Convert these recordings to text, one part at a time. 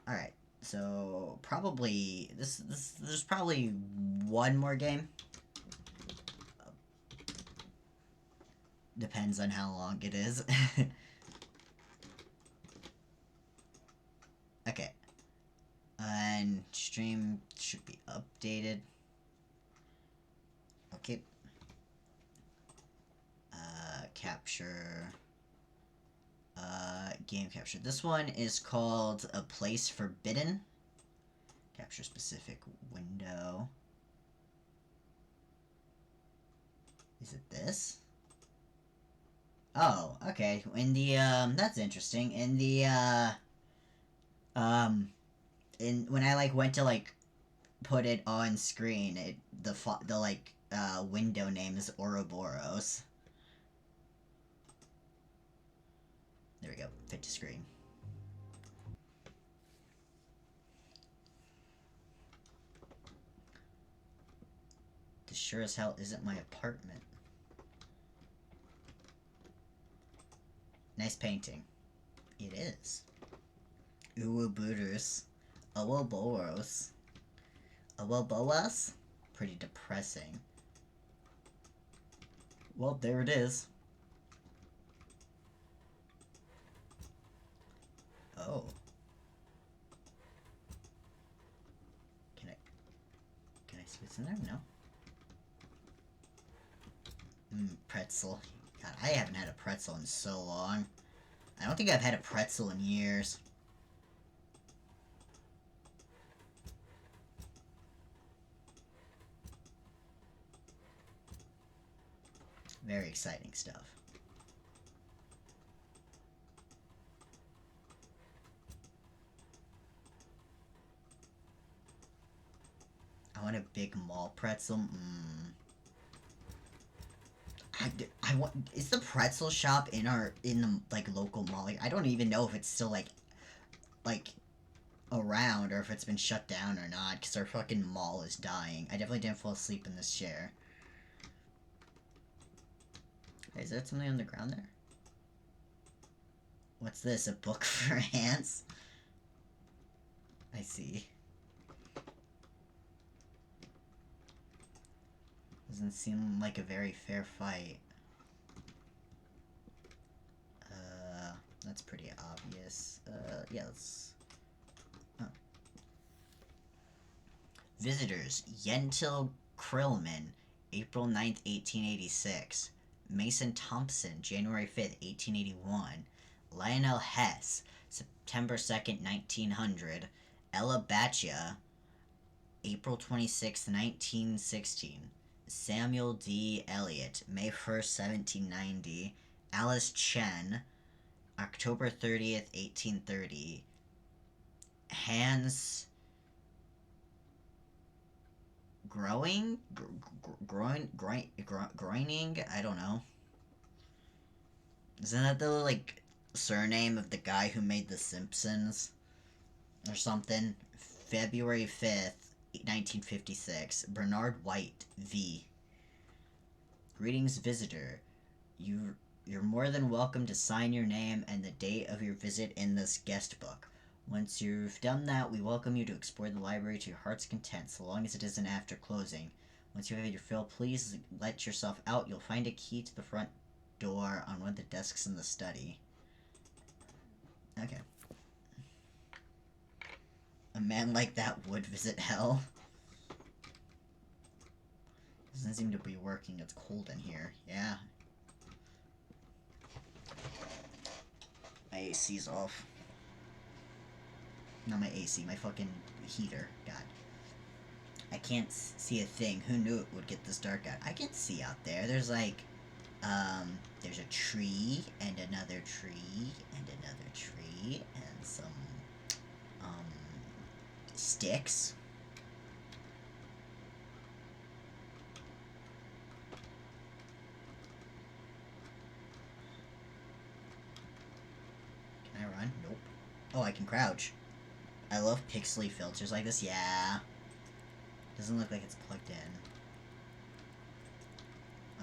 All right. So probably there's probably one more game. Depends on how long it is. Okay. And stream should be updated. Okay. Capture. Game capture. This one is called A Place Forbidden. Capture specific window. Is it this? Oh, okay. In the that's interesting. In the um in when I like went to like put it on screen, the like window name is Ouroboros. There we go. Fit to screen. This sure as hell isn't my apartment. Nice painting. It is. Ouroboros. Ouroboros. Ouroboros? Pretty depressing. Well, there it is. Oh. Can I... Can I see what's in there? No. Pretzel. God, I haven't had a pretzel in so long. I don't think I've had a pretzel in years. Very exciting stuff. I want a big mall pretzel. I want. Is the pretzel shop in the like local mall? Like, I don't even know if it's still like around or if it's been shut down or not. Because our fucking mall is dying. I definitely didn't fall asleep in this chair. Hey, is that something on the ground there? What's this? A book for ants? I see. Doesn't seem like a very fair fight. That's pretty obvious. Yeah, let's... Oh. Visitors, Yentil Krillman, April 9th, 1886. Mason Thompson, January 5th, 1881. Lionel Hess, September 2nd, 1900. Ella Baccia, April 26th, 1916. Samuel D. Eliot, May 1st, 1790. Alice Chen, October 30th, 1830. Hans Groening? I don't know. Isn't that the, like, surname of the guy who made The Simpsons? Or something? February 5th, 1956. Bernard White, V. Greetings, visitor. You're more than welcome to sign your name and the date of your visit in this guest book. Once you've done that, we welcome you to explore the library to your heart's content, so long as it isn't after closing. Once you've had your fill, please let yourself out. You'll find a key to the front door on one of the desks in the study. Okay. A man like that would visit hell. Doesn't seem to be working. It's cold in here. Yeah. My AC's off. Not my AC, my fucking heater. God. I can't see a thing. Who knew it would get this dark out? I can see out there. There's like, there's a tree, and another tree, and another tree, and some, um, sticks. Can I run? Nope. Oh, I can crouch. I love pixely filters like this. Yeah. Doesn't look like it's plugged in.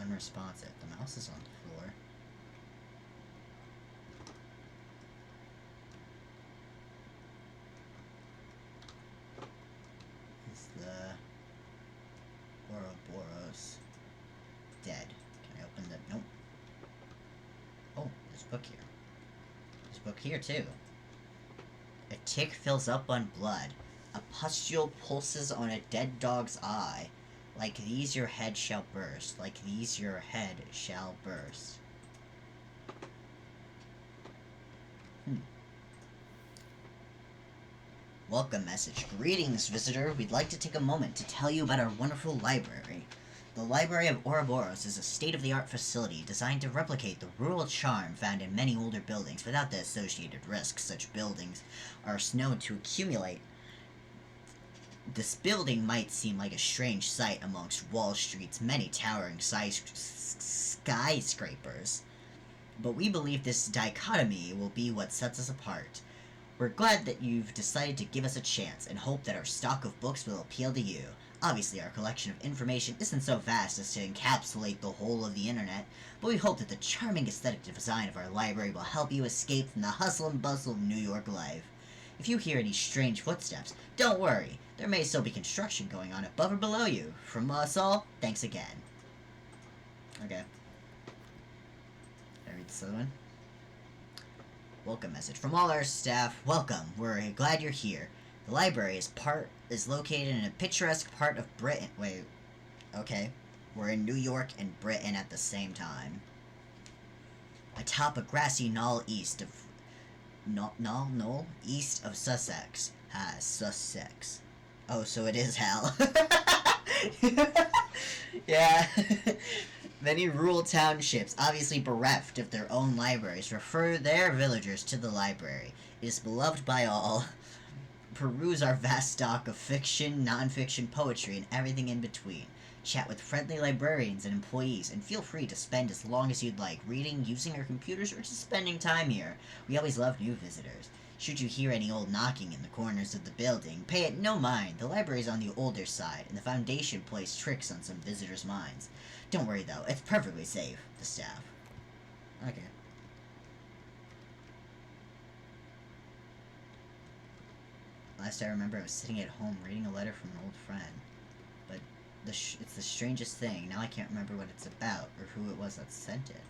Unresponsive. The mouse is on the floor. book here. There's a book here, too. A tick fills up on blood. A pustule pulses on a dead dog's eye. Like these your head shall burst. Like these your head shall burst. Welcome message. Greetings, visitor. We'd like to take a moment to tell you about our wonderful library. The Library of Ouroboros is a state-of-the-art facility designed to replicate the rural charm found in many older buildings without the associated risks such buildings are known to accumulate. This building might seem like a strange sight amongst Wall Street's many towering skyscrapers, but we believe this dichotomy will be what sets us apart. We're glad that you've decided to give us a chance and hope that our stock of books will appeal to you. Obviously, our collection of information isn't so vast as to encapsulate the whole of the internet, but we hope that the charming aesthetic design of our library will help you escape from the hustle and bustle of New York life. If you hear any strange footsteps, don't worry. There may still be construction going on above or below you. From us all, thanks again. Okay. Can I read this other one? Welcome message. From all our staff, welcome. We're glad you're here. The library is located in a picturesque part of Britain. Wait. Okay. We're in New York and Britain at the same time. Atop a grassy knoll east of east of Sussex. Sussex. Oh, so it is hell. Yeah. Many rural townships, obviously bereft of their own libraries, refer their villagers to the library. It is beloved by all. Peruse our vast stock of fiction, non-fiction, poetry, and everything in between. Chat with friendly librarians and employees, and feel free to spend as long as you'd like reading, using our computers, or just spending time here. We always love new visitors. Should you hear any old knocking in the corners of the building, pay it no mind. The library's on the older side, and the Foundation plays tricks on some visitors' minds. Don't worry, though. It's perfectly safe. The staff. Okay. Last I remember, I was sitting at home reading a letter from an old friend. But it's the strangest thing. Now I can't remember what it's about, or who it was that sent it.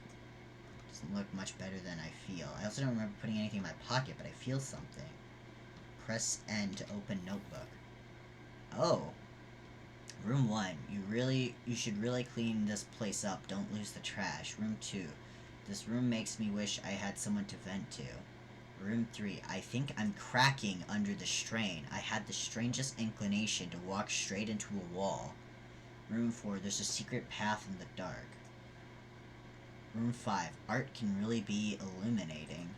Doesn't look much better than I feel. I also don't remember putting anything in my pocket, but I feel something. Press N to open notebook. Oh. Room 1. You should really clean this place up. Don't lose the trash. Room 2. This room makes me wish I had someone to vent to. Room 3. I think I'm cracking under the strain. I had the strangest inclination to walk straight into a wall. Room 4. There's a secret path in the dark. Room 5. Art can really be illuminating.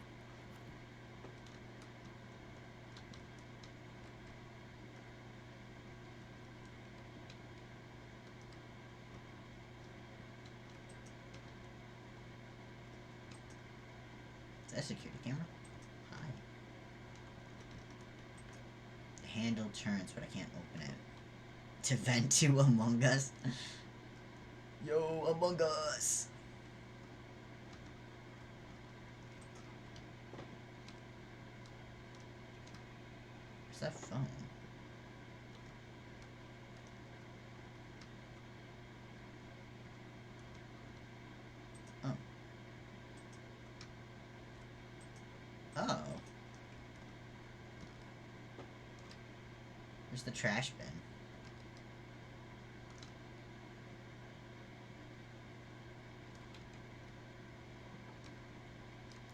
Is that a security camera? Hi. The handle turns, but I can't open it. To vent to Among Us? Yo, Among Us! Where's that phone? Oh. Oh. Where's the trash bin?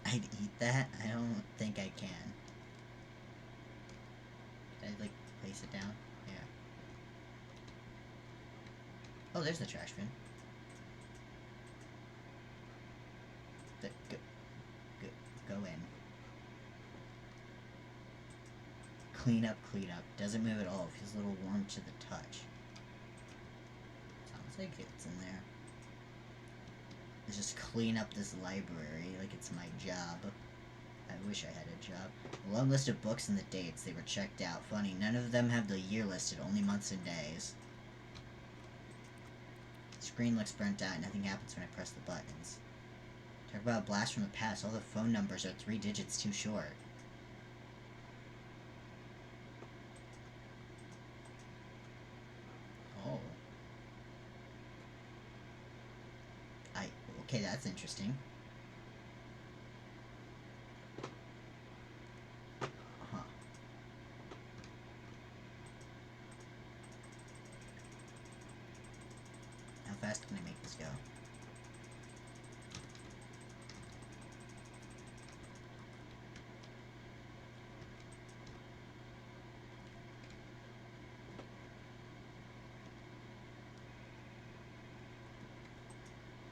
I'd eat that? I don't think I can. Can I, like, place it down? Yeah. Oh, there's the trash bin. Go in. Clean up. Doesn't move at all. Feels a little warm to the touch. Sounds like it's in there. Let's just clean up this library like it's my job. I wish I had a job. A long list of books and the dates. They were checked out. Funny, none of them have the year listed, only months and days. The screen looks burnt out. Nothing happens when I press the buttons. Talk about a blast from the past. All the phone numbers are 3 digits too short. Oh. Okay, that's interesting. fast can I make this go?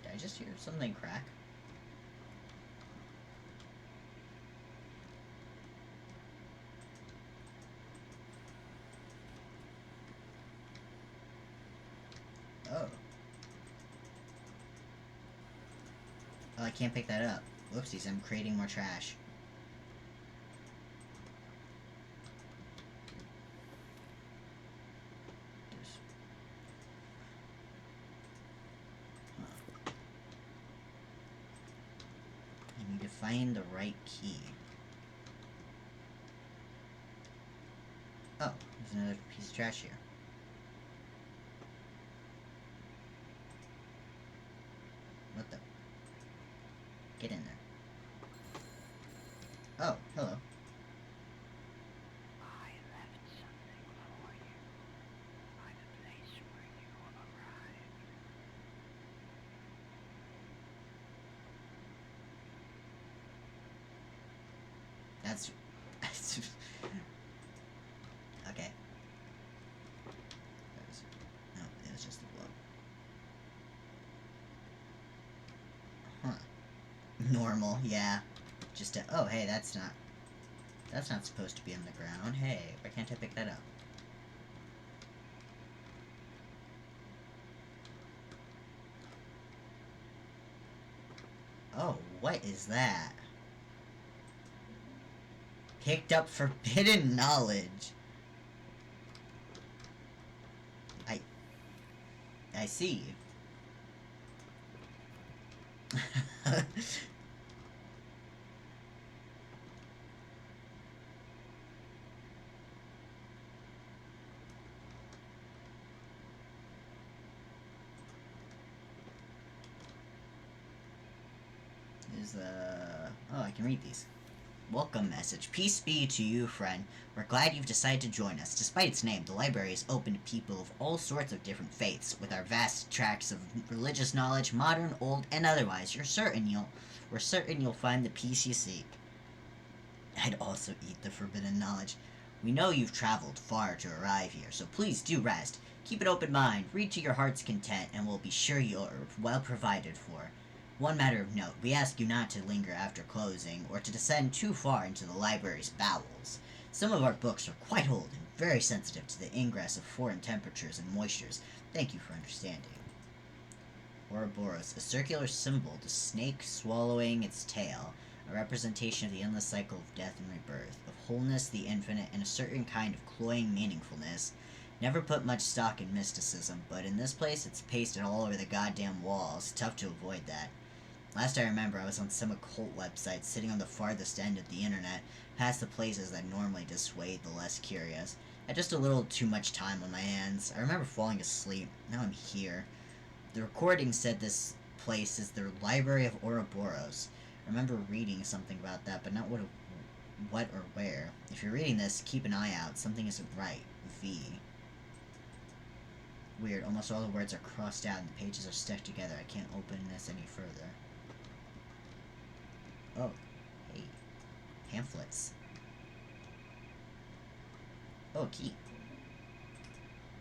Did I just hear something crack? Oh. Oh, I can't pick that up. Whoopsies, I'm creating more trash. Huh. I need to find the right key. Oh, there's another piece of trash here. What the? Get in there. Oh, hello. I left something for you by the place where you arrived. That's... okay. No, it was just a blow. Huh. Normal, yeah. Just a... Oh, hey, that's not... That's not supposed to be on the ground. Hey, why can't I pick that up? Oh, what is that? Picked up forbidden knowledge. I see. Oh, I can read these. Welcome message. Peace be to you, friend. We're glad you've decided to join us. Despite its name, the library is open to people of all sorts of different faiths. With our vast tracts of religious knowledge, modern, old, and otherwise, we're certain you'll find the peace you seek. I'd also eat the forbidden knowledge. We know you've traveled far to arrive here, so please do rest. Keep an open mind, read to your heart's content, and we'll be sure you're well provided for. One matter of note, we ask you not to linger after closing, or to descend too far into the library's bowels. Some of our books are quite old and very sensitive to the ingress of foreign temperatures and moistures. Thank you for understanding. Ouroboros, a circular symbol, the snake swallowing its tail, a representation of the endless cycle of death and rebirth, of wholeness, the infinite, and a certain kind of cloying meaningfulness. Never put much stock in mysticism, but in this place it's pasted all over the goddamn walls. Tough to avoid that. Last I remember, I was on some occult website, sitting on the farthest end of the internet, past the places that normally dissuade the less curious. I had just a little too much time on my hands. I remember falling asleep. Now I'm here. The recording said this place is the Library of Ouroboros. I remember reading something about that, but not what or where. If you're reading this, keep an eye out. Something isn't right. V. Weird, almost all the words are crossed out and the pages are stuck together. I can't open this any further. Oh, hey. Pamphlets. Oh, key.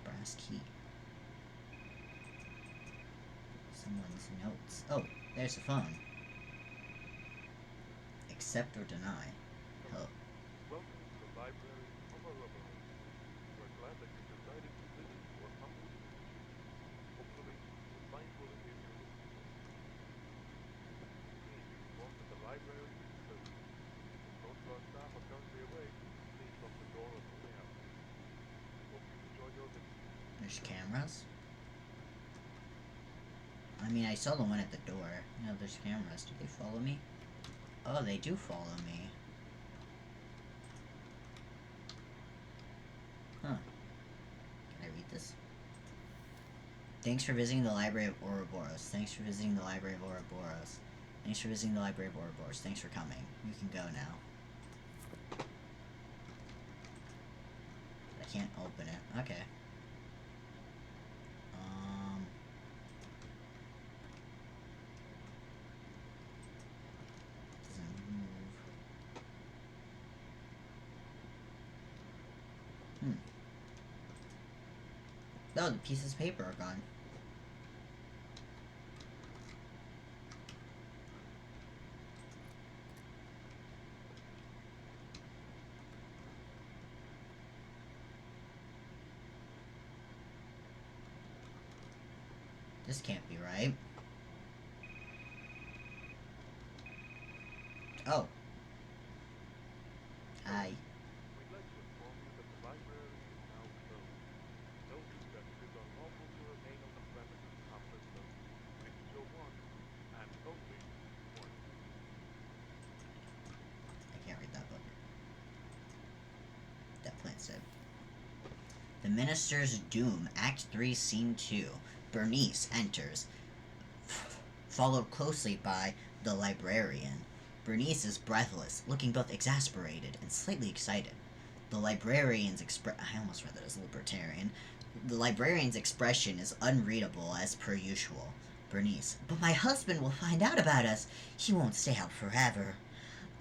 Brass key. Someone's notes. Oh, there's a phone. Accept or deny. Hello. Welcome to the Library of Ouroboros. We're glad that you decided to visit your humble institution. Hopefully, you'll find we'll appear here looking for you. Please be informed that the library is closed. Most of our staff are currently away. Please lock the door on the way out. Hope you enjoy your visit. There's cameras? I mean, I saw the one at the door. You know, there's cameras. Do they follow me? Oh, they do follow me. Huh. Can I read this? Thanks for visiting the Library of Ouroboros. Thanks for visiting the Library of Ouroboros. Thanks for visiting the Library of Ouroboros. Thanks for coming. You can go now. I can't open it. Okay. Oh, the pieces of paper are gone. This can't be right. Oh. Hi. We'd like to inform you that the library is now closed. Notice that it is unlawful to remain on the premises after closing. This is your warning, and only warning. I can't read that book. That plant's dead. The Minister's Doom, Act 3, Scene 2. Bernice enters, followed closely by the librarian. Bernice is breathless, looking both exasperated and slightly excited. The librarian's I almost read that as libertarian. The librarian's expression is unreadable as per usual. Bernice, but my husband will find out about us. He won't stay out forever.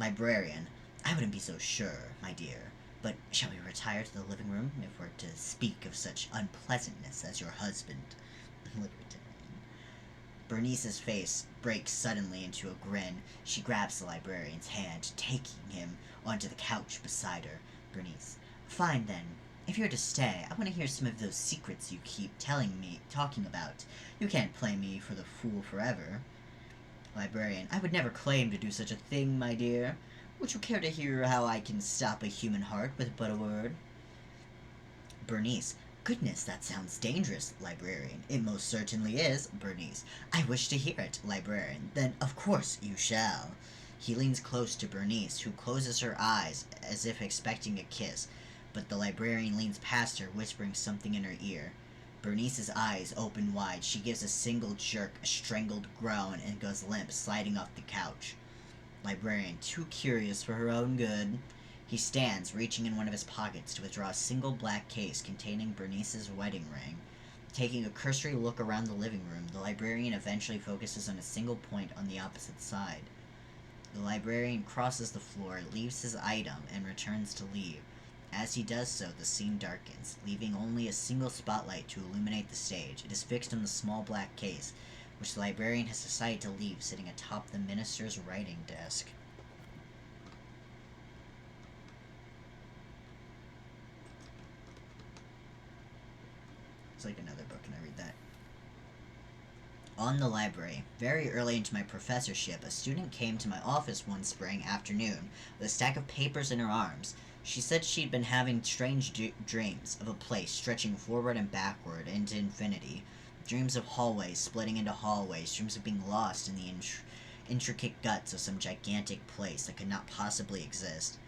Librarian, I wouldn't be so sure, my dear. But shall we retire to the living room if we're to speak of such unpleasantness as your husband? Libertarian. Bernice's face breaks suddenly into a grin. She grabs the librarian's hand, taking him onto the couch beside her. Bernice, fine then. If you're to stay, I want to hear some of those secrets you keep talking about. You can't play me for the fool forever. Librarian, I would never claim to do such a thing, my dear. Would you care to hear how I can stop a human heart with but a word? Bernice, goodness, that sounds dangerous, librarian. It most certainly is, Bernice. I wish to hear it, librarian. Then, of course, you shall. He leans close to Bernice, who closes her eyes as if expecting a kiss, but the librarian leans past her, whispering something in her ear. Bernice's eyes open wide. She gives a single jerk, a strangled groan, and goes limp, sliding off the couch. Librarian, too curious for her own good. He stands, reaching in one of his pockets to withdraw a single black case containing Bernice's wedding ring. Taking a cursory look around the living room, the librarian eventually focuses on a single point on the opposite side. The librarian crosses the floor, leaves his item, and returns to leave. As he does so, the scene darkens, leaving only a single spotlight to illuminate the stage. It is fixed on the small black case, which the librarian has decided to leave sitting atop the minister's writing desk. It's like another book. Can I read that? On the library. Very early into my professorship, a student came to my office one spring afternoon with a stack of papers in her arms. She said she'd been having strange dreams of a place stretching forward and backward into infinity. Dreams of hallways splitting into hallways, dreams of being lost in the intricate guts of some gigantic place that could not possibly exist.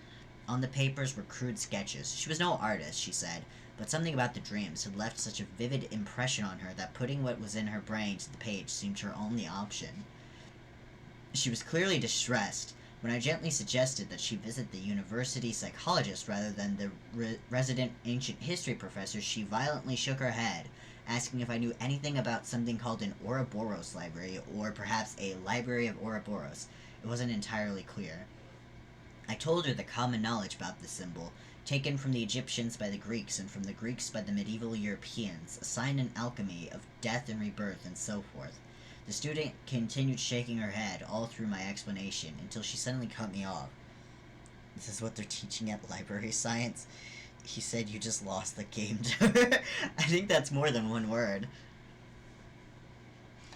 On the papers were crude sketches. She was no artist, she said, but something about the dreams had left such a vivid impression on her that putting what was in her brain to the page seemed her only option. She was clearly distressed. When I gently suggested that she visit the university psychologist rather than the resident ancient history professor, she violently shook her head, asking if I knew anything about something called an Ouroboros library, or perhaps a library of Ouroboros. It wasn't entirely clear. I told her the common knowledge about this symbol, taken from the Egyptians by the Greeks and from the Greeks by the medieval Europeans, a sign in alchemy of death and rebirth and so forth. The student continued shaking her head all through my explanation until she suddenly cut me off. This is what they're teaching at library science? He said you just lost the game to her. I think that's more than one word.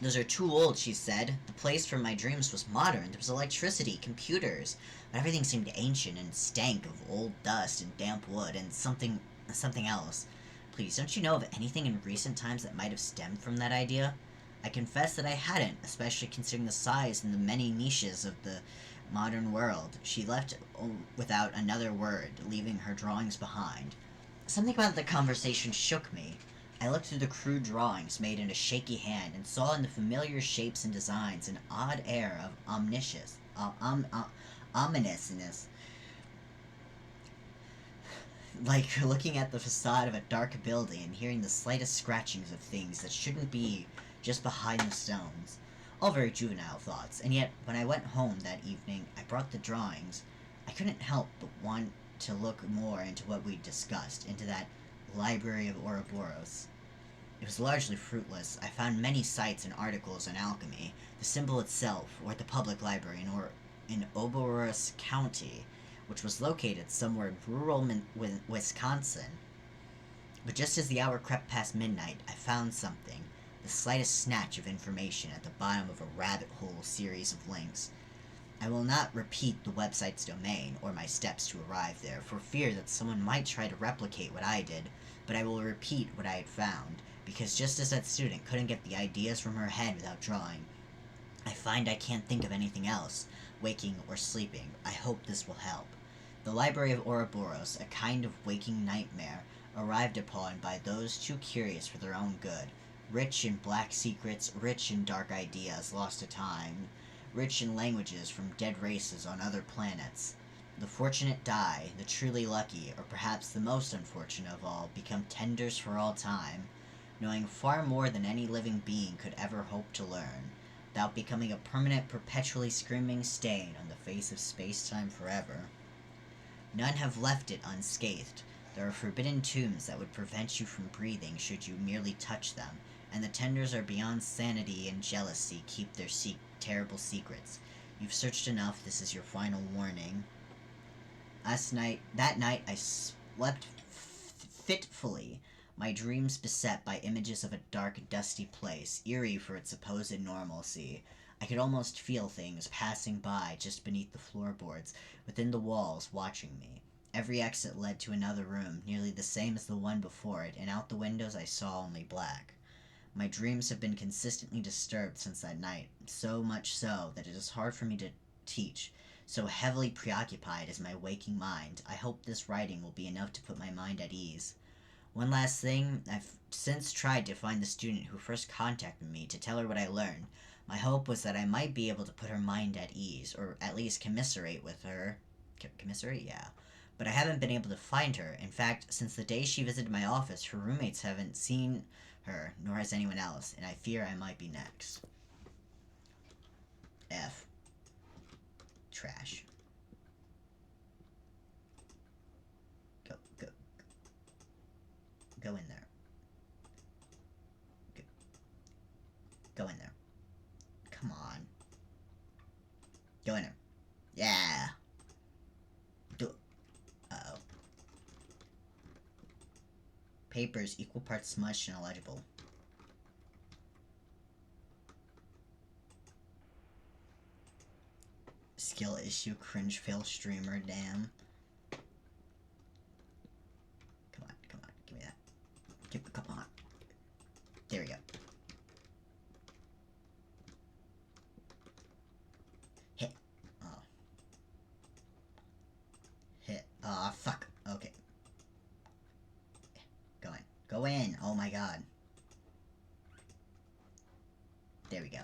Those are too old, she said. The place from my dreams was modern. There was electricity, computers, but everything seemed ancient and stank of old dust and damp wood and something else. Please, don't you know of anything in recent times that might have stemmed from that idea? I confess that I hadn't, especially considering the size and the many niches of the modern world. She left without another word, leaving her drawings behind. Something about the conversation shook me. I looked through the crude drawings made in a shaky hand and saw in the familiar shapes and designs an odd air of ominousness. Like looking at the facade of a dark building and hearing the slightest scratchings of things that shouldn't be just behind the stones. All very juvenile thoughts, and yet when I went home that evening I brought the drawings. I couldn't help but want to look more into what we discussed, into that Library of Ouroboros. It was largely fruitless. I found many sites and articles on alchemy. The symbol itself, or the public library in Ouroboros County, which was located somewhere in rural Wisconsin. But just as the hour crept past midnight, I found something, the slightest snatch of information at the bottom of a rabbit hole series of links. I will not repeat the website's domain or my steps to arrive there, for fear that someone might try to replicate what I did, but I will repeat what I had found, because just as that student couldn't get the ideas from her head without drawing, I find I can't think of anything else, waking or sleeping. I hope this will help. The Library of Ouroboros, a kind of waking nightmare, arrived upon by those too curious for their own good, rich in black secrets, rich in dark ideas lost to time, rich in languages from dead races on other planets. The fortunate die, the truly lucky, or perhaps the most unfortunate of all, become tenders for all time, knowing far more than any living being could ever hope to learn, without becoming a permanent, perpetually screaming stain on the face of space-time forever. None have left it unscathed. There are forbidden tombs that would prevent you from breathing should you merely touch them, and the tenders are beyond sanity and jealousy keep their terrible secrets. You've searched enough, this is your final warning. That night I slept fitfully, my dreams beset by images of a dark, dusty place, eerie for its supposed normalcy. I could almost feel things passing by just beneath the floorboards, within the walls, watching me. Every exit led to another room, nearly the same as the one before it, and out the windows I saw only black. My dreams have been consistently disturbed since that night, so much so that it is hard for me to teach. So heavily preoccupied is my waking mind. I hope this writing will be enough to put my mind at ease. One last thing, I've since tried to find the student who first contacted me to tell her what I learned. My hope was that I might be able to put her mind at ease, or at least commiserate with her. Commiserate? Yeah. But I haven't been able to find her. In fact, since the day she visited my office, her roommates haven't seen her, nor has anyone else, and I fear I might be next. F. Trash. Go in there. Go in there. Come on. Go in there. Yeah. Uh-oh. Papers equal parts smudged and illegible. Skill issue, cringe fail streamer, damn. Come on, give me that. Come on. There we go. Hit. Oh. Hit. Aw, fuck. Okay. Go in. Go in. Oh my god. There we go.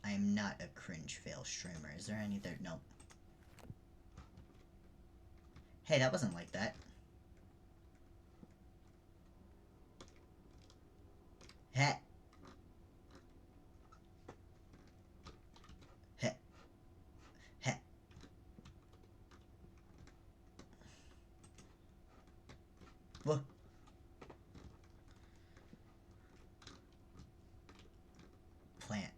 I am not a cringe fail streamer. Is there any there? Nope. Hey, that wasn't like that. Heh. Heh. Heh. Whoa. Plant.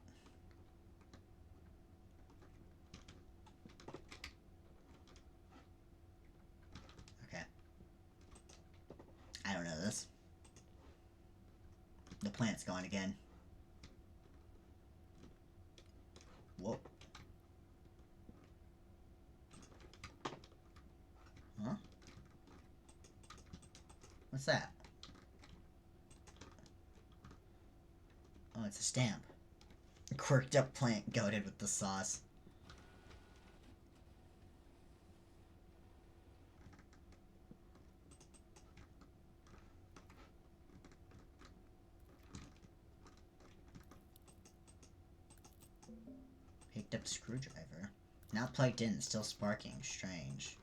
Okay. I don't know this. The plant's gone again. Whoa. Huh? What's that? Oh, it's a stamp. Quirked up plant goated with the sauce. Picked up screwdriver. Not plugged in, still sparking. Strange.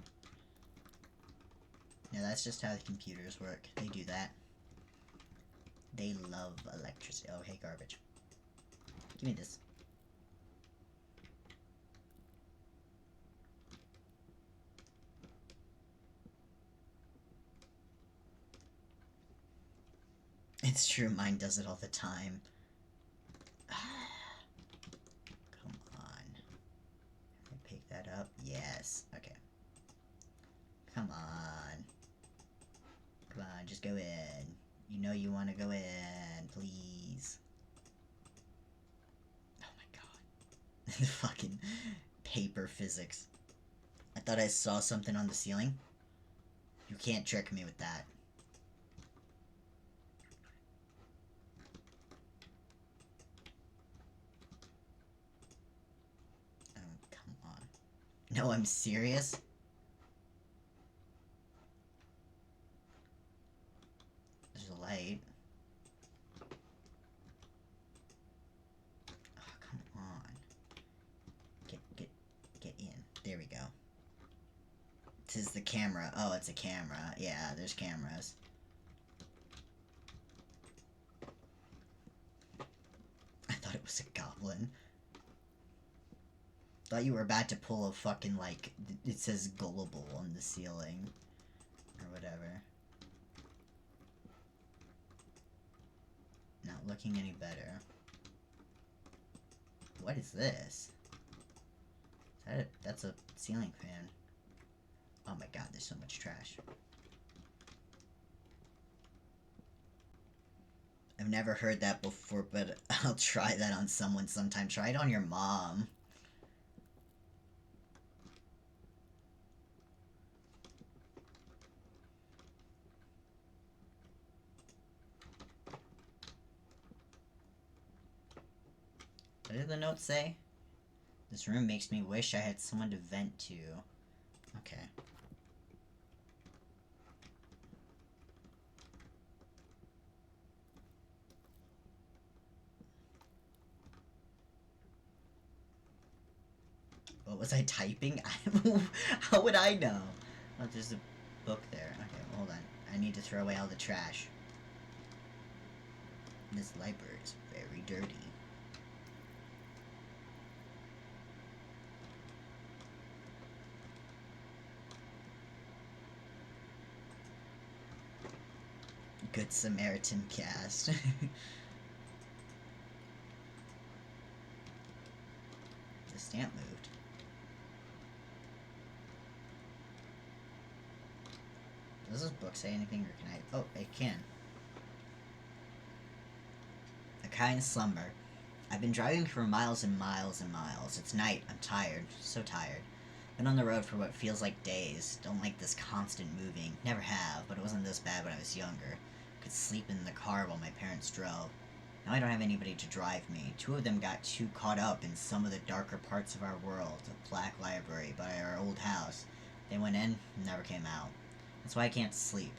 Yeah, that's just how the computers work. They do that. They love electricity. Oh, hey, garbage. Give me this. It's true, mine does it all the time. Come on. Can I pick that up? Yes. Okay. Come on. Come on, just go in. You know you want to go in, please. Oh my god. Fucking paper physics. I thought I saw something on the ceiling. You can't trick me with that. Oh, come on. No, I'm serious? There's a light. Oh, come on. Get in. There we go. This is the camera. Oh, it's a camera. Yeah, there's cameras. I thought it was a goblin. Thought you were about to pull a fucking, like, it says gullible on the ceiling. Or whatever. Not looking any better. What is this? That's a ceiling fan. Oh my god, there's so much trash. I've never heard that before, but I'll try that on someone sometime. Try it on your mom. What did the note say? This room makes me wish I had someone to vent to. Okay. What was I typing? How would I know? Oh, there's a book there. Okay, hold on. I need to throw away all the trash. This library is very dirty. Good Samaritan cast. The stamp moved. Does this book say anything, or can I... Oh, it can. A kind slumber. I've been driving for miles and miles and miles. It's night. I'm tired. So tired. Been on the road for what feels like days. Don't like this constant moving. Never have, but it wasn't this bad when I was younger. Could sleep in the car while my parents drove. Now I don't have anybody to drive me. Two of them got too caught up in some of the darker parts of our world. A plaque library by our old house. They went in and never came out. That's why I can't sleep.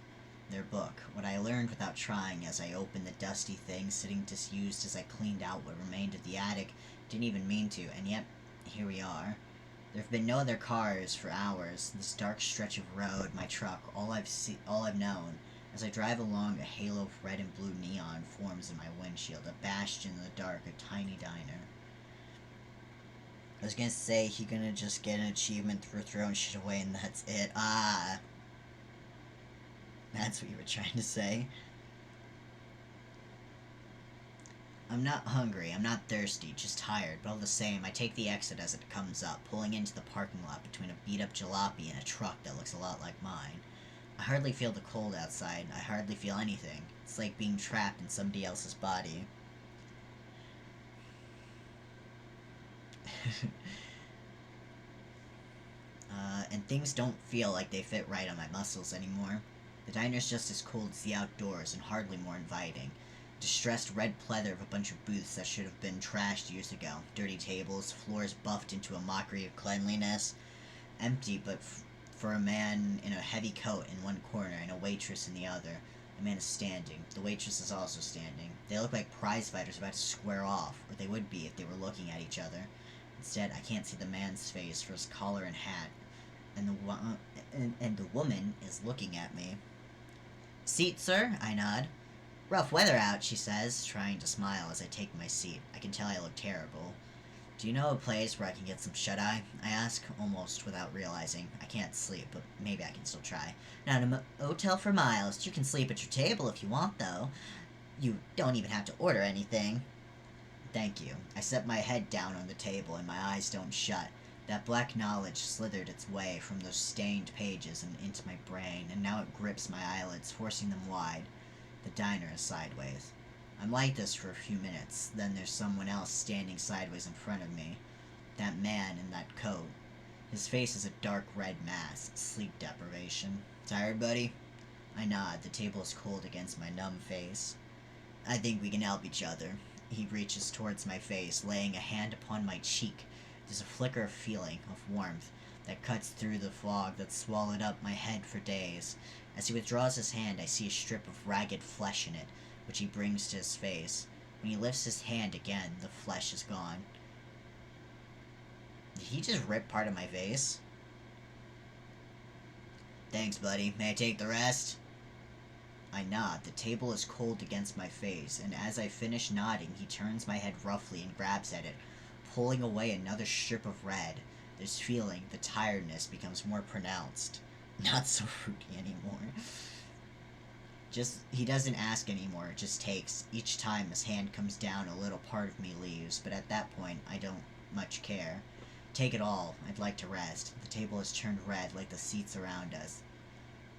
Their book, what I learned without trying as I opened the dusty thing sitting disused as I cleaned out what remained of the attic, didn't even mean to, and yet, here we are. There have been no other cars for hours. This dark stretch of road, my truck, all I've known. As I drive along, a halo of red and blue neon forms in my windshield, a bastion in the dark, a tiny diner. I was gonna say, he gonna just get an achievement for throwing shit away and that's it. Ah! That's what you were trying to say. I'm not hungry, I'm not thirsty, just tired, but all the same, I take the exit as it comes up, pulling into the parking lot between a beat-up jalopy and a truck that looks a lot like mine. I hardly feel the cold outside, I hardly feel anything. It's like being trapped in somebody else's body. And things don't feel like they fit right on my muscles anymore. The diner's just as cold as the outdoors and hardly more inviting. Distressed red pleather of a bunch of booths that should have been trashed years ago. Dirty tables, floors buffed into a mockery of cleanliness. Empty, but for a man in a heavy coat in one corner and a waitress in the other. The man is standing. The waitress is also standing. They look like prize fighters about to square off, or they would be if they were looking at each other. Instead, I can't see the man's face for his collar and hat, and the woman is looking at me. Seat, sir? I nod. Rough weather out, she says, trying to smile as I take my seat. I can tell I look terrible. Do you know a place where I can get some shut-eye? I ask, almost without realizing. I can't sleep, but maybe I can still try. Not a motel for miles. You can sleep at your table if you want, though. You don't even have to order anything. Thank you. I set my head down on the table and my eyes don't shut. That black knowledge slithered its way from those stained pages and into my brain, and now it grips my eyelids, forcing them wide. The diner is sideways. I'm like this for a few minutes, then there's someone else standing sideways in front of me. That man in that coat. His face is a dark red mass, sleep deprivation. Tired, buddy? I nod. The table is cold against my numb face. I think we can help each other. He reaches towards my face, laying a hand upon my cheek. There's a flicker of feeling, of warmth, that cuts through the fog that swallowed up my head for days. As he withdraws his hand, I see a strip of ragged flesh in it, which he brings to his face. When he lifts his hand again, the flesh is gone. Did he just rip part of my face? Thanks, buddy. May I take the rest? I nod. The table is cold against my face, and as I finish nodding, he turns my head roughly and grabs at it, pulling away another strip of red. This feeling, the tiredness, becomes more pronounced. Not so fruity anymore. He doesn't ask anymore, it just takes. Each time his hand comes down, a little part of me leaves, but at that point, I don't much care. Take it all. I'd like to rest. The table has turned red like the seats around us.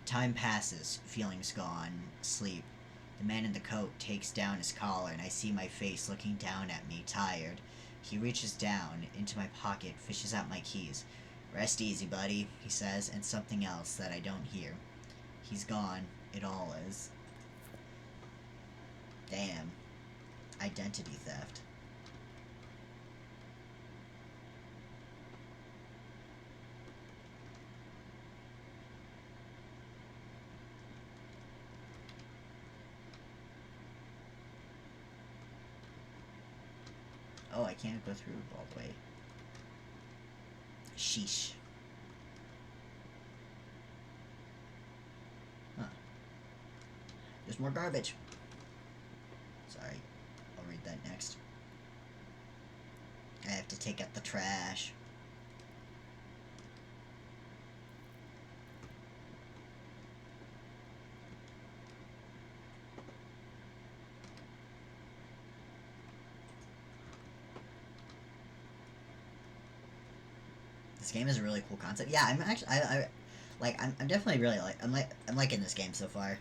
Time passes, feelings gone, sleep. The man in the coat takes down his collar, and I see my face looking down at me, tired. He reaches down into my pocket, fishes out my keys. Rest easy, buddy, he says, and something else that I don't hear. He's gone. It all is. Damn. Identity theft. Oh, I can't go through all the way. Sheesh. Huh. There's more garbage. Sorry. I'll read that next. I have to take out the trash. This game is a really cool concept. Yeah, I'm actually I'm definitely really I'm liking this game so far.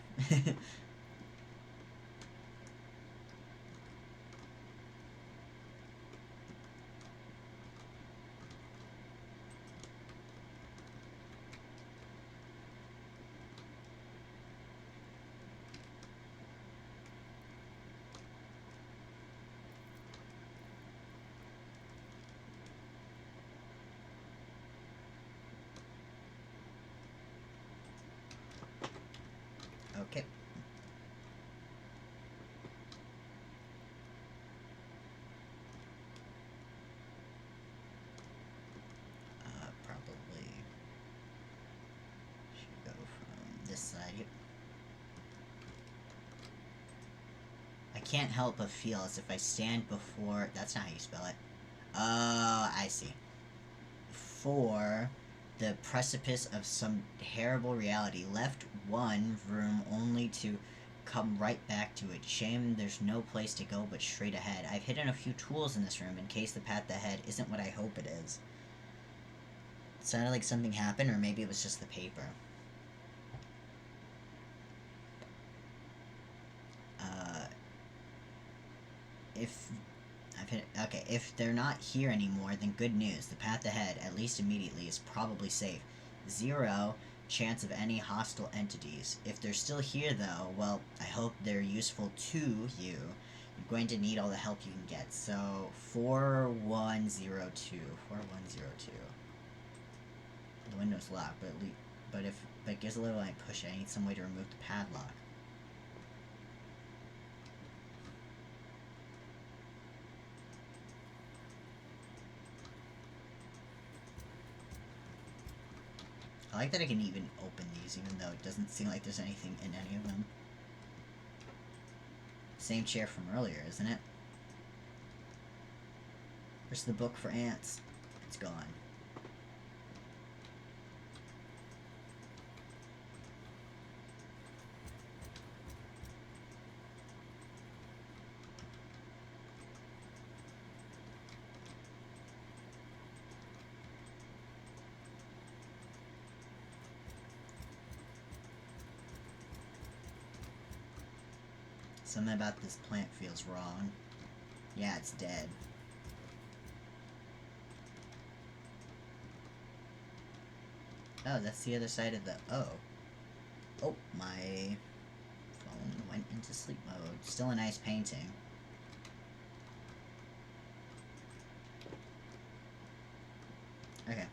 Okay. Probably should go from this side. Yep. I can't help but feel as if I stand before. That's not how you spell it. I see. For the precipice of some terrible reality, left one room only to come right back to it. Shame there's no place to go but straight ahead. I've hidden a few tools in this room in case the path ahead isn't what I hope it is. It sounded like something happened, or maybe it was just the paper. If they're not here anymore, then good news. The path ahead, at least immediately, is probably safe. 0 chance of any hostile entities. If they're still here, though, well, I hope they're useful to you. You're going to need all the help you can get. So, 4102. 4102. The window's locked, but it gives a little I push it. I need some way to remove the padlock. I like that I can even open these, even though it doesn't seem like there's anything in any of them. Same chair from earlier, isn't it? Where's the book for ants? It's gone. Something about this plant feels wrong. Yeah, it's dead. Oh, that's the other side of the... Oh. Oh, my phone went into sleep mode. Still a nice painting. Okay.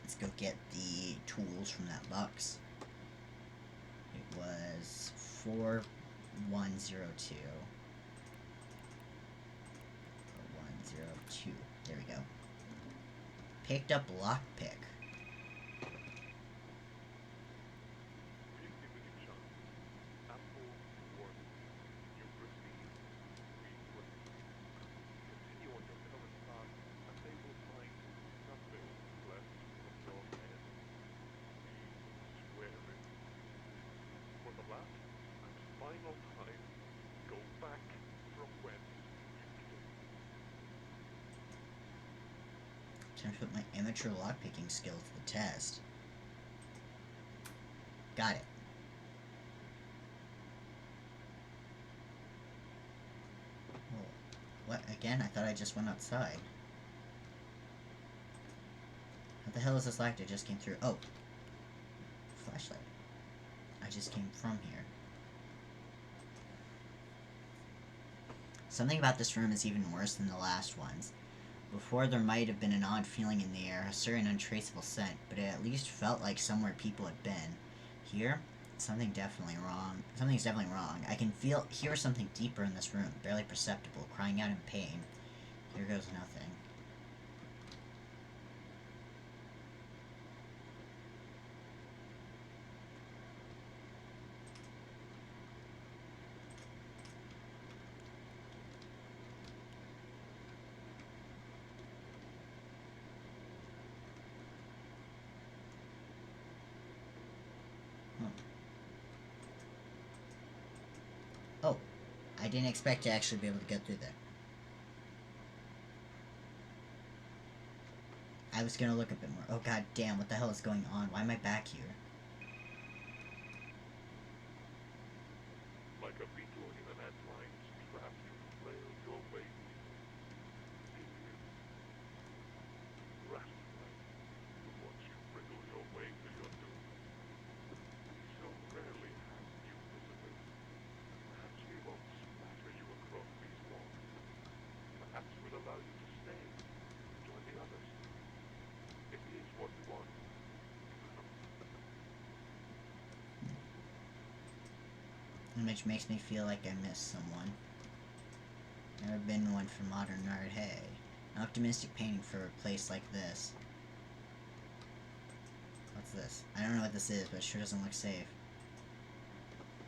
Let's go get the tools from that box. It was 4102. 4102. There we go. Picked up lockpick. Time to put my amateur lockpicking skills to the test. Got it. Oh, what? Again? I thought I just went outside. What the hell is this light that just came through? Oh. Flashlight. I just came from here. Something about this room is even worse than the last ones. Before, there might have been an odd feeling in the air, a certain untraceable scent, but it at least felt like somewhere people had been. Here, something's definitely wrong. I can hear something deeper in this room, barely perceptible, crying out in pain. Here goes nothing. Oh, I didn't expect to actually be able to get through there. I was gonna look a bit more. Oh god damn, what the hell is going on? Why am I back here? Like a beetle in an antline's trap, you flail your way. Rascalite, you watch you wriggle your way to your doom. So rarely have you visitors. Perhaps we won't splatter you across these walls. Perhaps we'll allow you to stay. Join the others. It is what you want. Which makes me feel like I missed someone. Never been one for modern art, hey. An optimistic painting for a place like this. What's this? I don't know what this is, but it sure doesn't look safe.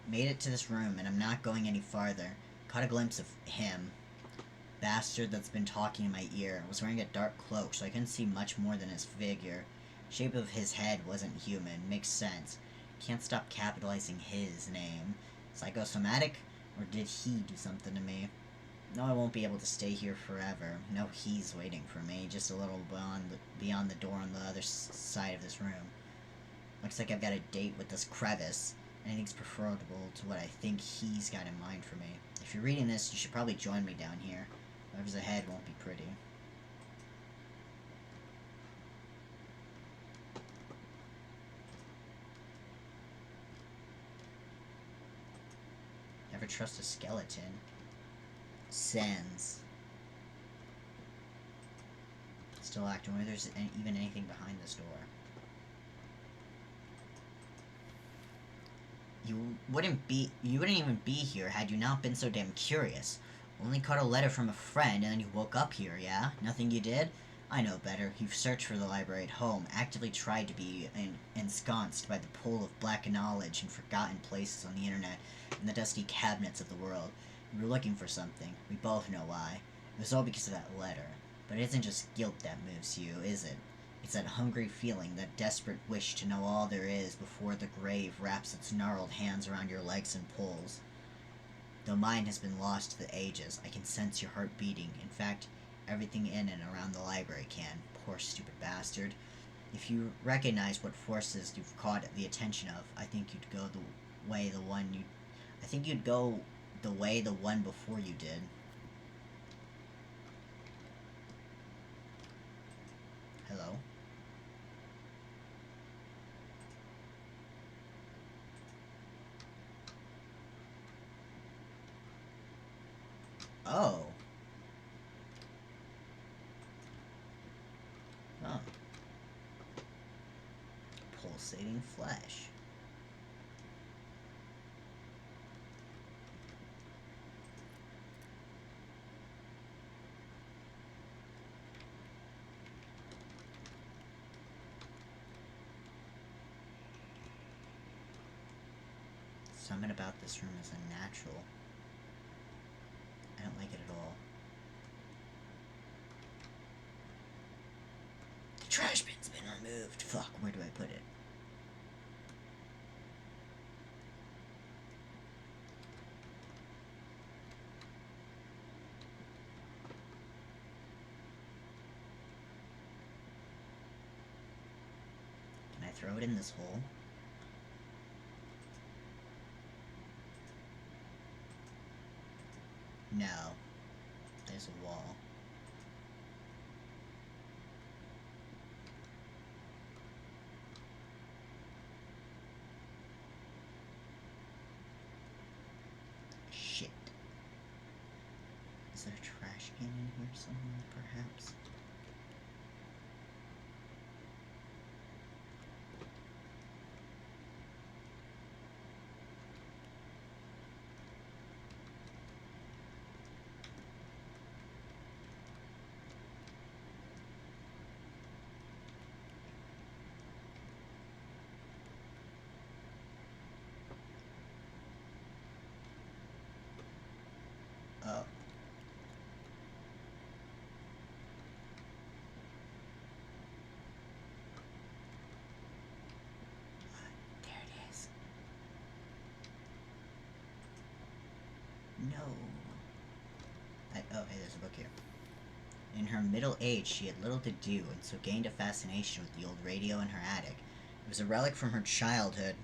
Made it to this room, and I'm not going any farther. Caught a glimpse of him. Bastard that's been talking in my ear. Was wearing a dark cloak, so I couldn't see much more than his figure. Shape of his head wasn't human. Makes sense. Can't stop capitalizing his name. Psychosomatic? Or did he do something to me? No, I won't be able to stay here forever. No, he's waiting for me, just a little beyond the door on the other side of this room. Looks like I've got a date with this crevice. Anything's preferable to what I think he's got in mind for me. If you're reading this, you should probably join me down here. Whatever's ahead won't be pretty. Never trust a skeleton. Sans. Still active. I wonder if there's even anything behind this door. You wouldn't even be here had you not been so damn curious. Only caught a letter from a friend and then you woke up here, yeah? Nothing you did? I know better. You've searched for the library at home, actively tried to be ensconced by the pull of black knowledge in forgotten places on the internet and the dusty cabinets of the world. You were looking for something. We both know why. It was all because of that letter. But it isn't just guilt that moves you, is it? It's that hungry feeling, that desperate wish to know all there is before the grave wraps its gnarled hands around your legs and pulls. Though mine has been lost to the ages, I can sense your heart beating. In fact, everything in and around the library can. Poor stupid bastard. If you recognize what forces you've caught the attention of, I think you'd go way the one you... I think you'd go the way the one before you did. Hello? Oh. Oh. Pulsating flesh. Something about this room is unnatural. I don't like it at all. The trash bin's been removed. Fuck, where do I put it? Can I throw it in this hole? No. There's a wall. Shit. Is there a trash can in here somewhere, perhaps? Oh. There it is. No. Oh, hey, there's a book here. In her middle age, she had little to do, and so gained a fascination with the old radio in her attic. It was a relic from her childhood,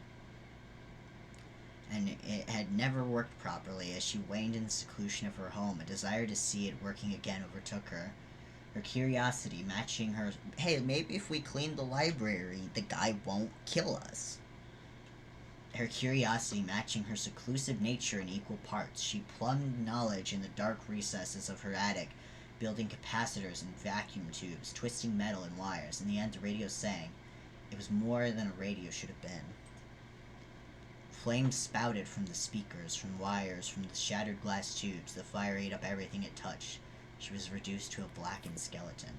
and it had never worked properly. As she waned in the seclusion of her home, a desire to see it working again overtook her. Her curiosity matching her... Hey, maybe if we clean the library, the guy won't kill us. Her curiosity matching her seclusive nature in equal parts, she plumbed knowledge in the dark recesses of her attic, building capacitors and vacuum tubes, twisting metal and wires. In the end, the radio sang. It was more than a radio should have been. Flames spouted from the speakers, from wires, from the shattered glass tubes. The fire ate up everything it touched. She was reduced to a blackened skeleton.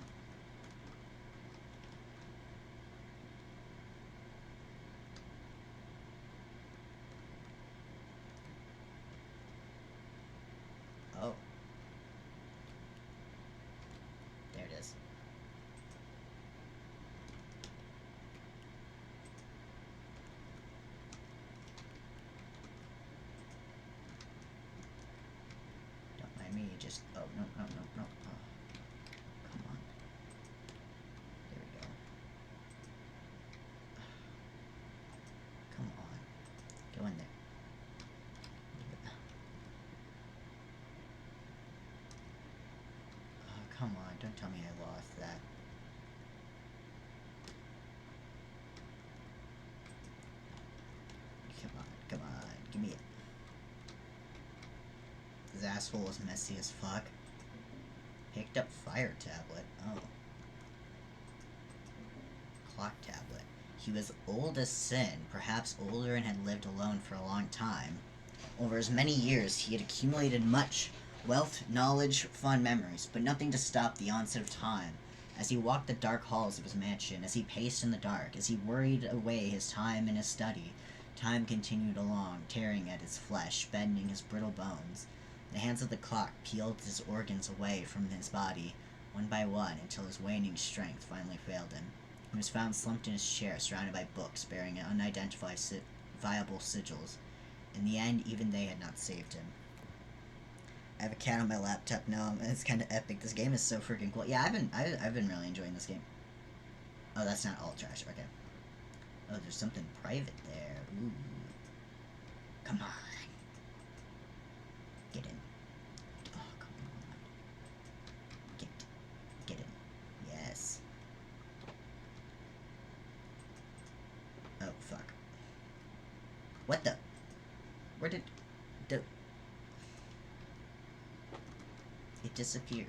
Oh. There it is. Don't mind me, just... Oh, no, no, no, no. Oh. Come on. There we go. Come on. Go in there. Oh, come on. Don't tell me I lost that. Come on. Come on. Give me it. This asshole is messy as fuck. Picked up fire tablet. Oh. Clock tablet. He was old as sin, perhaps older, and had lived alone for a long time. Over his many years, he had accumulated much wealth, knowledge, fond memories, but nothing to stop the onset of time. As he walked the dark halls of his mansion, as he paced in the dark, as he worried away his time in his study, time continued along, tearing at his flesh, bending his brittle bones. The hands of the clock peeled his organs away from his body, one by one, until his waning strength finally failed him. He was found slumped in his chair, surrounded by books bearing unidentified viable sigils. In the end, even they had not saved him. I have a cat on my laptop now, and it's kind of epic. This game is so freaking cool. Yeah, I've been really enjoying this game. Oh, that's not all trash. Okay. Oh, there's something private there. Ooh. Come on. Get in. Oh, come on. Get in. Yes. Oh, fuck. What the? Where did... It disappeared.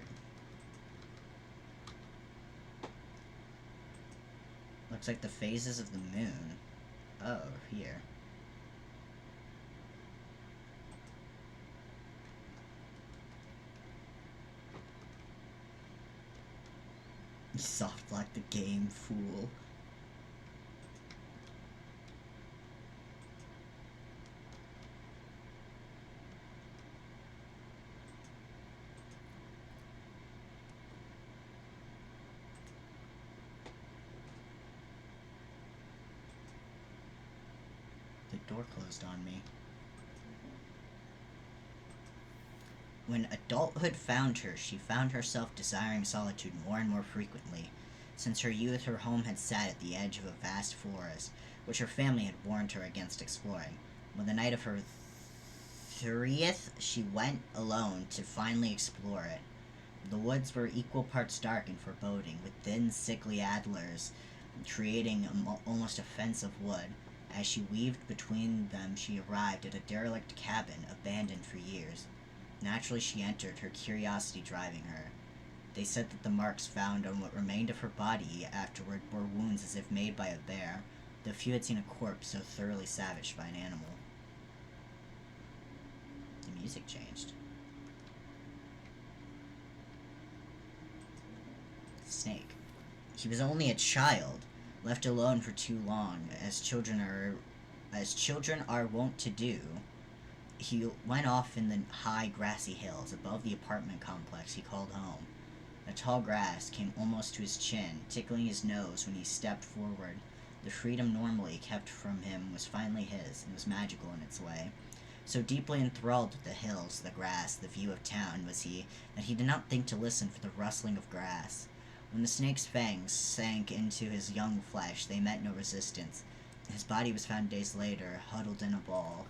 Looks like the phases of the moon. Oh, here. You soft lock the game, fool. The door closed on me. When adulthood found her, she found herself desiring solitude more and more frequently. Since her youth, her home had sat at the edge of a vast forest, which her family had warned her against exploring. On the night of her 30th, she went alone to finally explore it. The woods were equal parts dark and foreboding, with thin, sickly antlers creating almost a fence of wood. As she weaved between them, she arrived at a derelict cabin abandoned for years. Naturally, she entered, her curiosity driving her. They said that the marks found on what remained of her body afterward were wounds as if made by a bear, though few had seen a corpse so thoroughly savaged by an animal. The music changed. Snake. He was only a child, left alone for too long, as children are wont to do. He went off in the high grassy hills above the apartment complex he called home. The tall grass came almost to his chin, tickling his nose when he stepped forward. The freedom normally kept from him was finally his, and was magical in its way. So deeply enthralled with the hills, the grass, the view of town was he, that he did not think to listen for the rustling of grass. When the snake's fangs sank into his young flesh, they met no resistance. His body was found days later, huddled in a ball.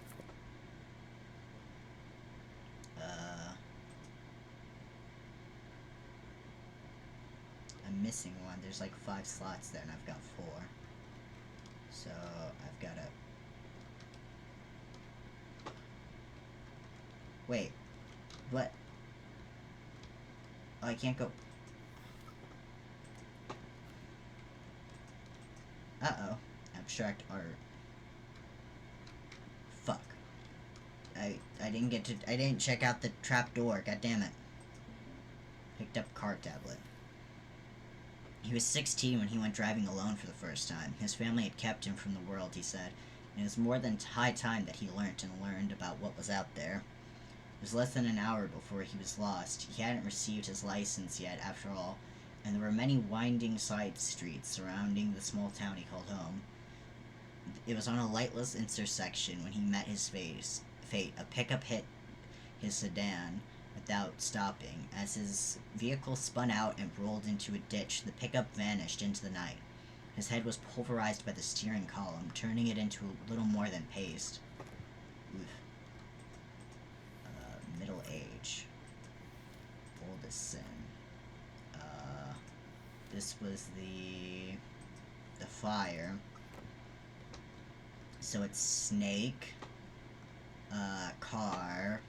I'm missing one. There's like 5 slots there, and I've got 4. So, I've gotta... Wait. What? Oh, I can't go... Uh-oh. Abstract art. Fuck. I didn't check out the trap door. God damn it. Picked up card tablet. He was 16 when he went driving alone for the first time. His family had kept him from the world, he said, and it was more than high time that he learned about what was out there. It was less than an hour before he was lost. He hadn't received his license yet, after all, and there were many winding side streets surrounding the small town he called home. It was on a lightless intersection when he met his fate. A pickup hit his sedan without stopping. As his vehicle spun out and rolled into a ditch, the pickup vanished into the night. His head was pulverized by the steering column, turning it into little more than paste. Oof. Middle age. Oldest sin. This was the fire. So it's snake, car,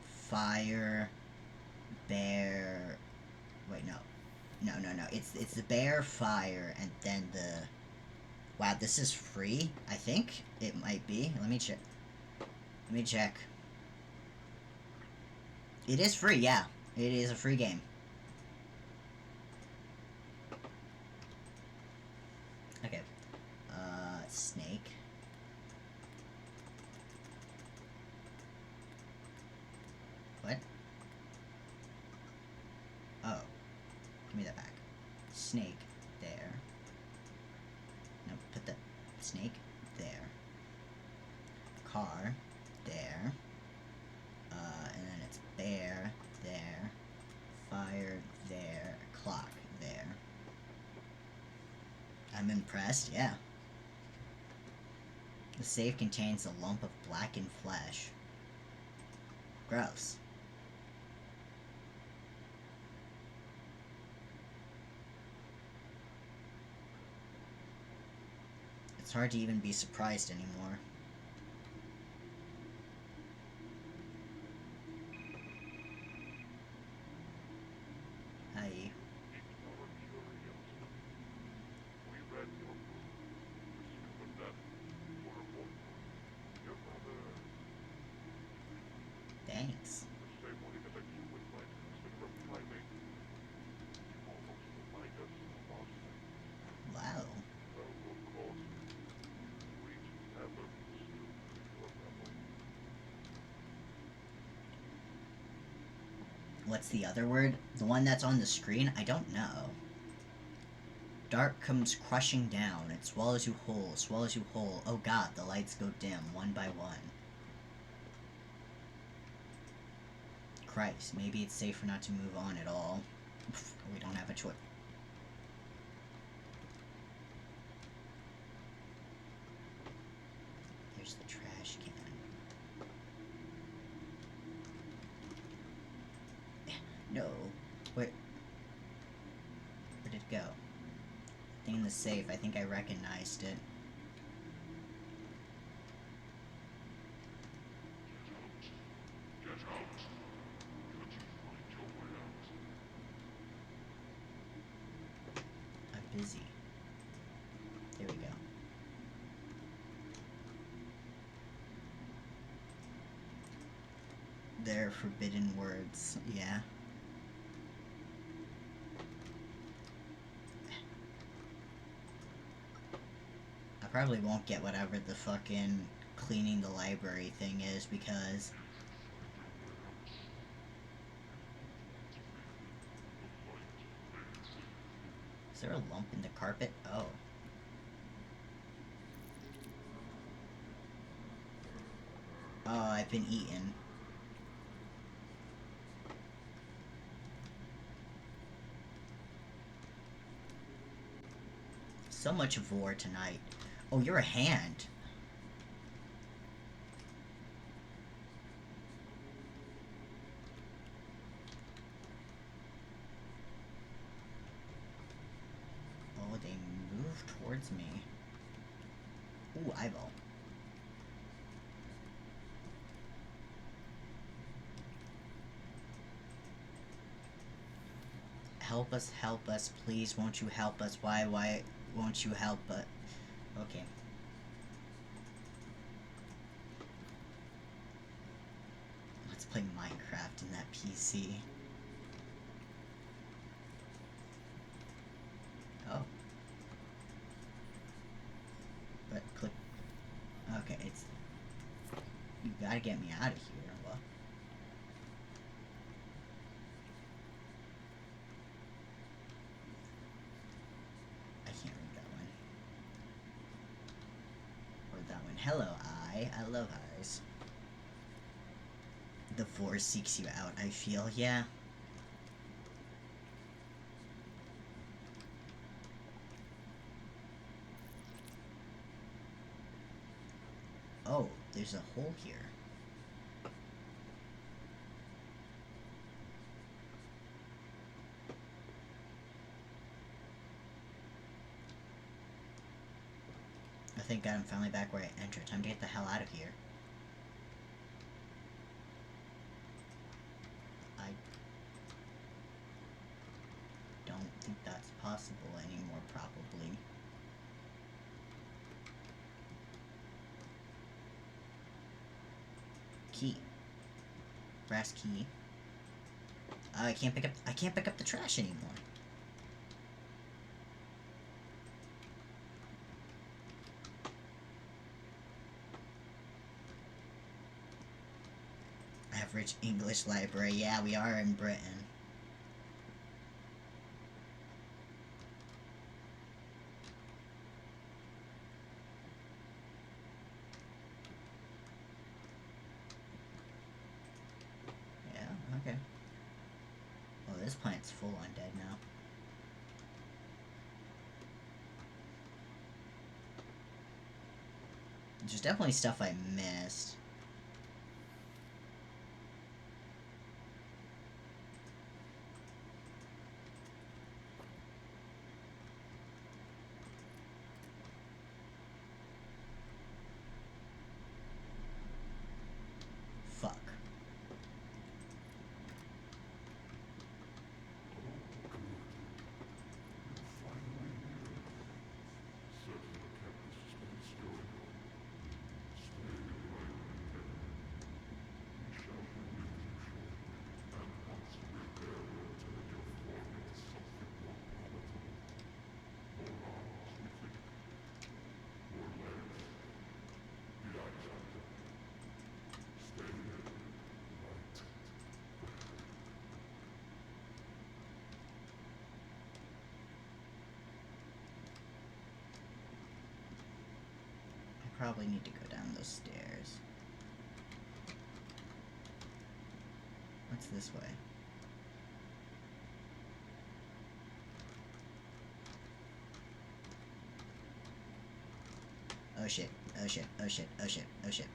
fire, bear. Wait, no. It's the bear, fire, and then the... Wow, this is free, I think? It might be. Let me check. It is free, yeah. It is a free game. Okay. Snake. What? Oh. Give me that back. Snake. There. No, put the snake there. Car. There. And then it's bear. There. Fire. There. Clock. There. I'm impressed, yeah. The safe contains a lump of blackened flesh. Gross. It's hard to even be surprised anymore. Hi. Piqued our curiosity. We read your book, discovered that for a moment you're rather Thanks. the same way that a human might consider a primate. You almost remind us of ourselves. Wow. Though, of course, we never mistook your rebel. What's the other word? The one that's on the screen? I don't know. Dark comes crushing down. It swallows you whole, swallows you whole. Oh god, the lights go dim, one by one. Christ, maybe it's safer not to move on at all. We don't have a choice. Here's the trash can. No. Where'd it go? Thing in the safe. I think I recognized it. Get out! Can't you find your way out? I'm busy. There we go. They're forbidden words. Yeah. I probably won't get whatever the fucking cleaning the library thing is because is there a lump in the carpet? Oh. Oh, I've been eaten. So much vor tonight. Oh, you're a hand. Oh, they move towards me. Ooh, eyeball. Help us, please, won't you help us? Why won't you help us? Okay. Let's play Minecraft in that PC. Oh. But click. Okay, it's. You gotta get me out of here. Well. I can't read that one. Or that one. Hello, eye. I love eyes. The force seeks you out, I feel. Yeah. Oh, there's a hole here. I thank God I'm finally back where I entered. Time to get the hell out of here. I don't think that's possible anymore, probably. Key. Brass key. I can't pick up the trash anymore. Average English library. Yeah, we are in Britain. Yeah, okay. Oh, this plant's full on dead now. There's definitely stuff I missed. Fuck. I probably need to go down those stairs. What's this way? Oh shit, oh shit, oh shit, oh shit, oh shit.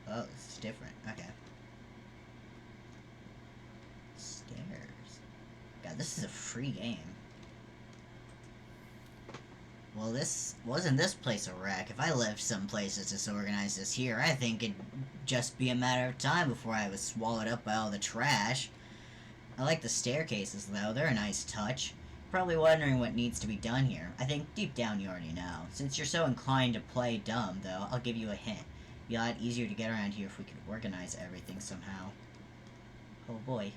Oh, this is different. Okay. Stairs. God, this is a free game. Well, wasn't this place a wreck? If I lived someplace as disorganized as here, I think it'd just be a matter of time before I was swallowed up by all the trash. I like the staircases, though. They're a nice touch. Probably wondering what needs to be done here. I think deep down you already know. Since you're so inclined to play dumb, though, I'll give you a hint. It'd be a lot easier to get around here if we could organize everything somehow. Oh boy.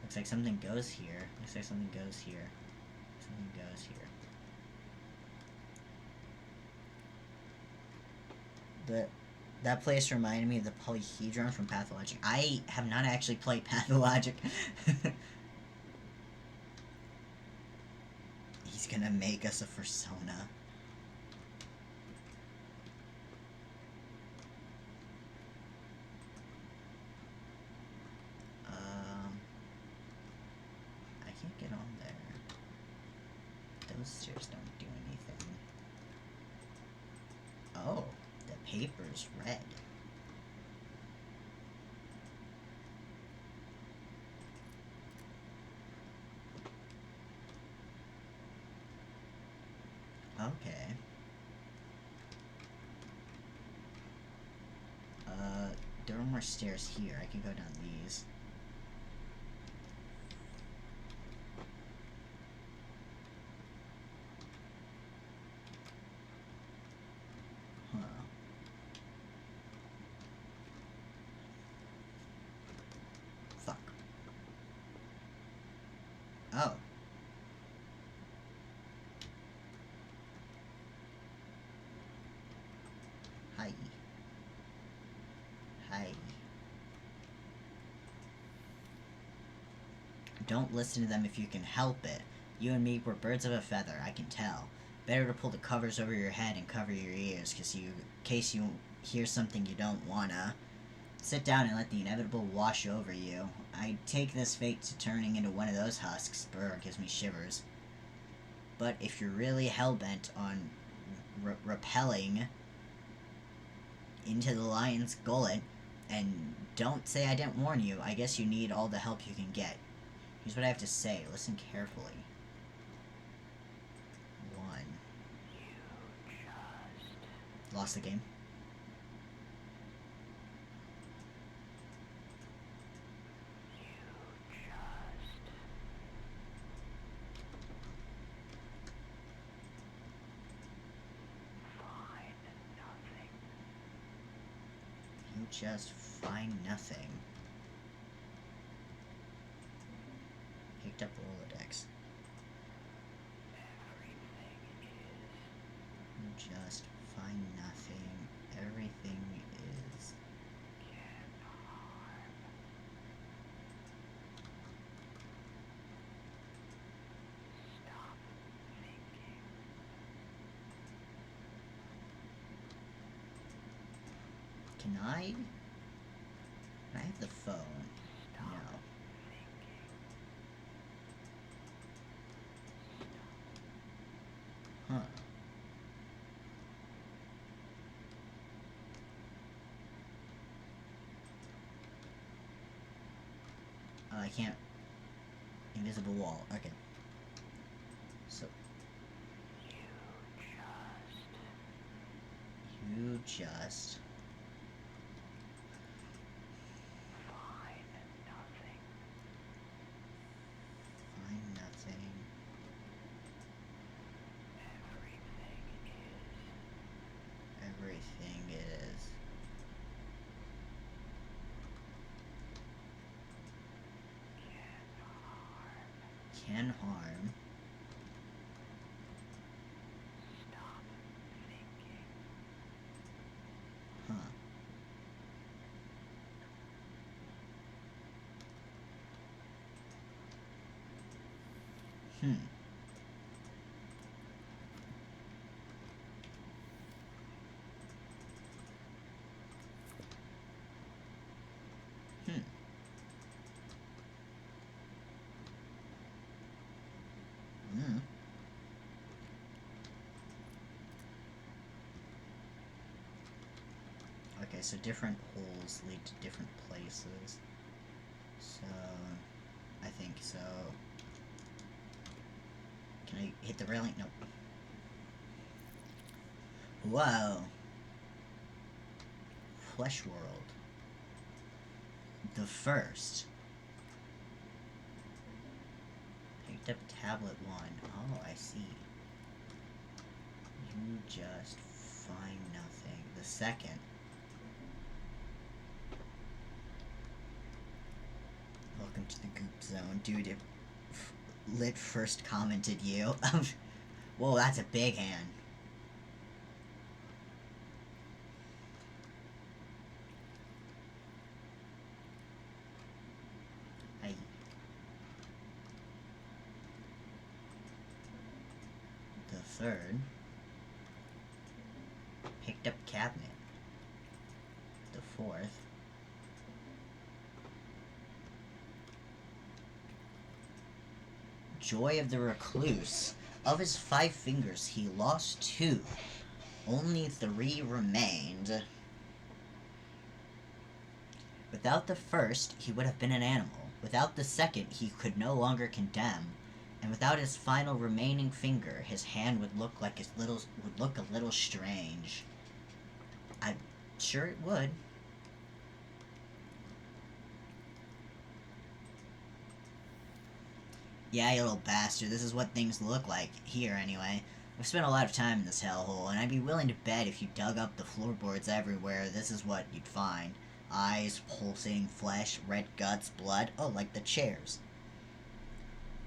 Looks like something goes here. Looks like something goes here. Something goes here. That place reminded me of the polyhedron from Pathologic. I have not actually played Pathologic. He's gonna make us a persona. I can't get on there. Those stairs don't do anything. Oh, the paper's red. Okay. There are more stairs here. I can go down these. Huh. Fuck. Oh. Hi. Hi. Don't listen to them if you can help it. You and me were birds of a feather, I can tell. Better to pull the covers over your head and cover your ears, in case you hear something you don't wanna. Sit down and let the inevitable wash over you. I take this fate to turning into one of those husks. Brr, gives me shivers. But if you're really hell-bent on repelling into the lion's gullet, and don't say I didn't warn you, I guess you need all the help you can get. Here's what I have to say. Listen carefully. 1. Lost the game. You just find nothing. Picked up Rolodex. You just find nothing. Everything is. Stop thinking. Can I? Can I have the phone? Stop No. thinking. I can't. Invisible wall. Okay. So you just find nothing. find nothing. Everything is Everything is can harm. can harm. Stop thinking. Huh. Hmm. Hmm. Hmm. Okay, so different holes lead to different places. So I think so. Can I hit the railing? Nope. Whoa. Flesh World. The first. Picked up tablet 1. Oh, I see. You just find nothing. The second. Welcome to the goop zone. Dude, it Lit first commented you. Whoa, that's a big hand. I The third. Picked up cabinet. The fourth. Joy of the Recluse. Of his 5 fingers, he lost 2. Only 3 remained. Without the first, he would have been an animal. Without the second, he could no longer condemn. And without his final remaining finger, his hand would look a little strange. I'm sure it would. Yeah, you little bastard. This is what things look like. Here, anyway. I've spent a lot of time in this hellhole, and I'd be willing to bet if you dug up the floorboards everywhere, this is what you'd find. Eyes, pulsating flesh, red guts, blood. Oh, like the chairs.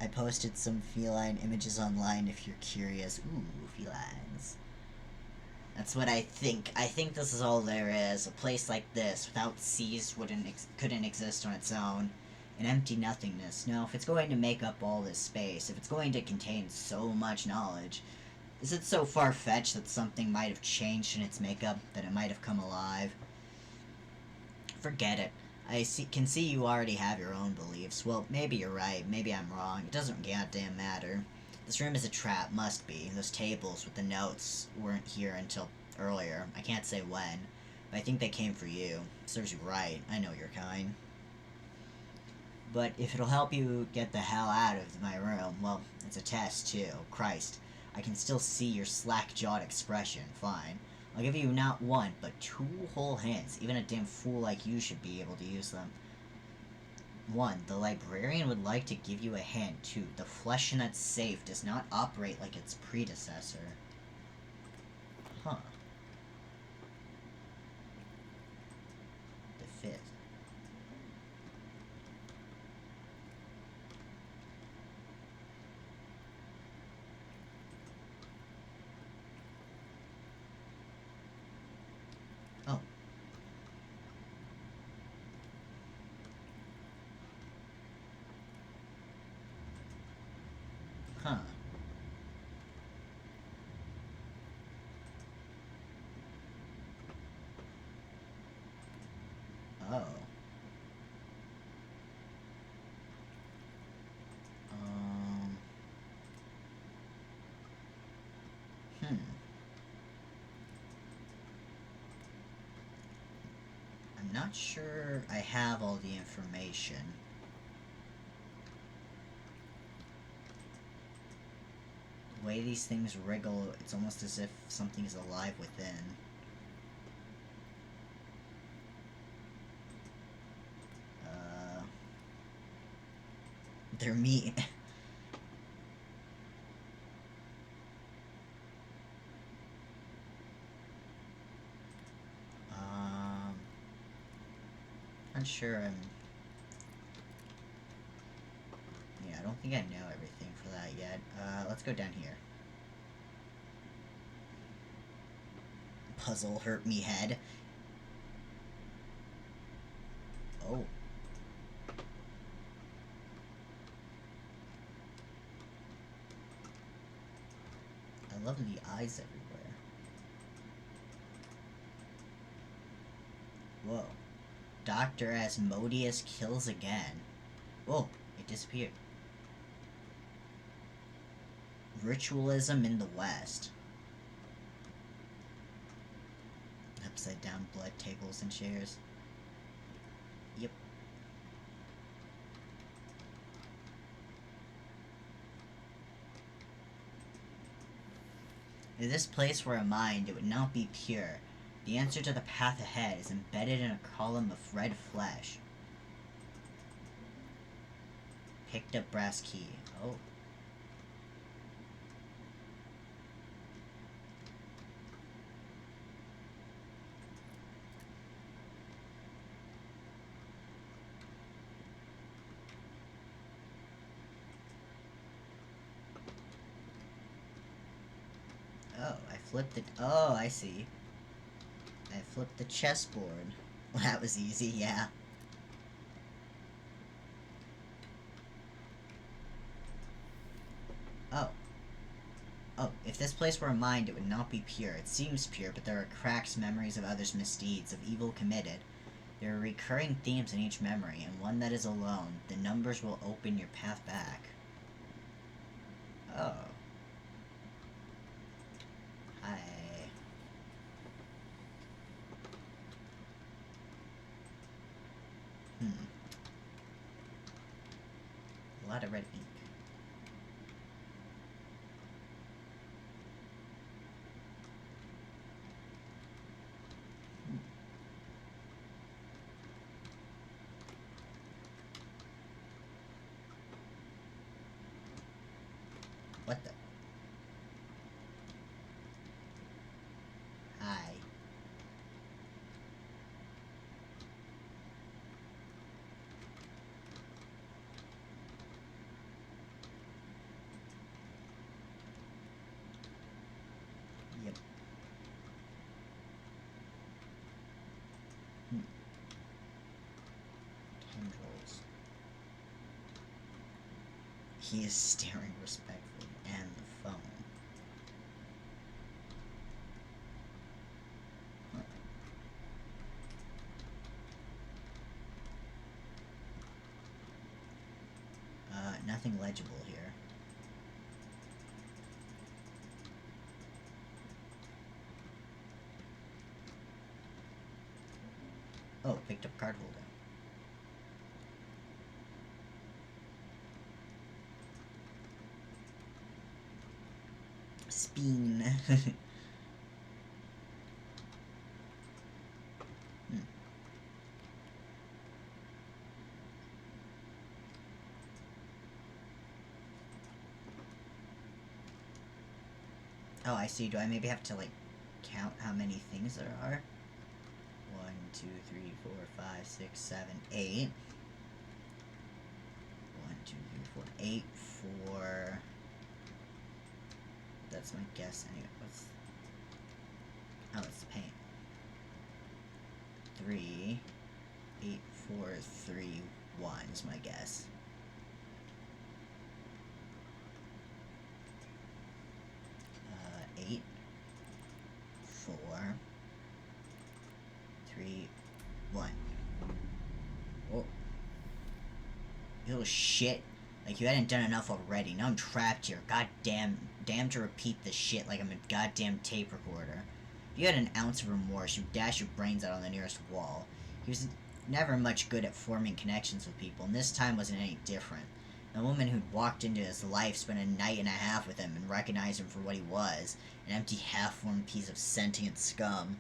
I posted some feline images online if you're curious. Ooh, felines. That's what I think. I think this is all there is. A place like this, without seas, couldn't exist on its own. An empty nothingness. No, if it's going to make up all this space, if it's going to contain so much knowledge, is it so far-fetched that something might have changed in its makeup, that it might have come alive? Forget it. Can see you already have your own beliefs. Well, maybe you're right, maybe I'm wrong. It doesn't goddamn matter. This room is a trap, must be. Those tables with the notes weren't here until earlier. I can't say when, but I think they came for you. Serves you right. I know your kind. But if it'll help you get the hell out of my room, well, it's a test, too. Christ. I can still see your slack-jawed expression. Fine. I'll give you not 1, but 2 whole hints. Even a damn fool like you should be able to use them. 1. The librarian would like to give you a hint. 2. The flesh in that safe does not operate like its predecessor. Huh. The 5th. Oh. Huh. Oh. Um. Hmm. I'm not sure I have all the information. The way these things wriggle, it's almost as if something's alive within. They're meat. Not sure yeah, I don't think I know everything for that yet. Let's go down here. Puzzle hurt me head. Oh. I love the eyes everywhere. Whoa. Dr. Asmodeus kills again. Whoa, it disappeared. Ritualism in the West. Upside down blood tables and chairs. Yep. In this place were a mind, it would not be pure. The answer to the path ahead is embedded in a column of red flesh. Picked up brass key. Oh. Oh, I flipped it. Oh, I see. I flipped the chessboard. Well, that was easy, yeah. Oh. Oh, if this place were a mind, it would not be pure. It seems pure, but there are cracks, memories of others' misdeeds, of evil committed. There are recurring themes in each memory, and one that is alone. The numbers will open your path back. Oh. Hi. A lot of red ink. What the? Hi. Yep. Tendrils. He is staring respectfully, and the phone. Nothing legible here. Oh, picked up card holder. Speen. Oh, I see. Do I maybe have to, like, count how many things there are? 1, 2, 3, 4, 5, 6, 7, 8. 1, 2, 3, 4, 8 for... That's my guess anyway. What's... Oh, it's the paint. 3, 8, 4, 3, 1 is my guess. Eight, 4, 3, 1. Oh. You little shit. Like, you hadn't done enough already. Now I'm trapped here. God damn to repeat this shit like I'm a goddamn tape recorder. If you had an ounce of remorse, you'd dash your brains out on the nearest wall. He was never much good at forming connections with people, and this time wasn't any different. The woman who'd walked into his life spent a night and a half with him and recognized him for what he was, an empty, half-formed piece of sentient scum.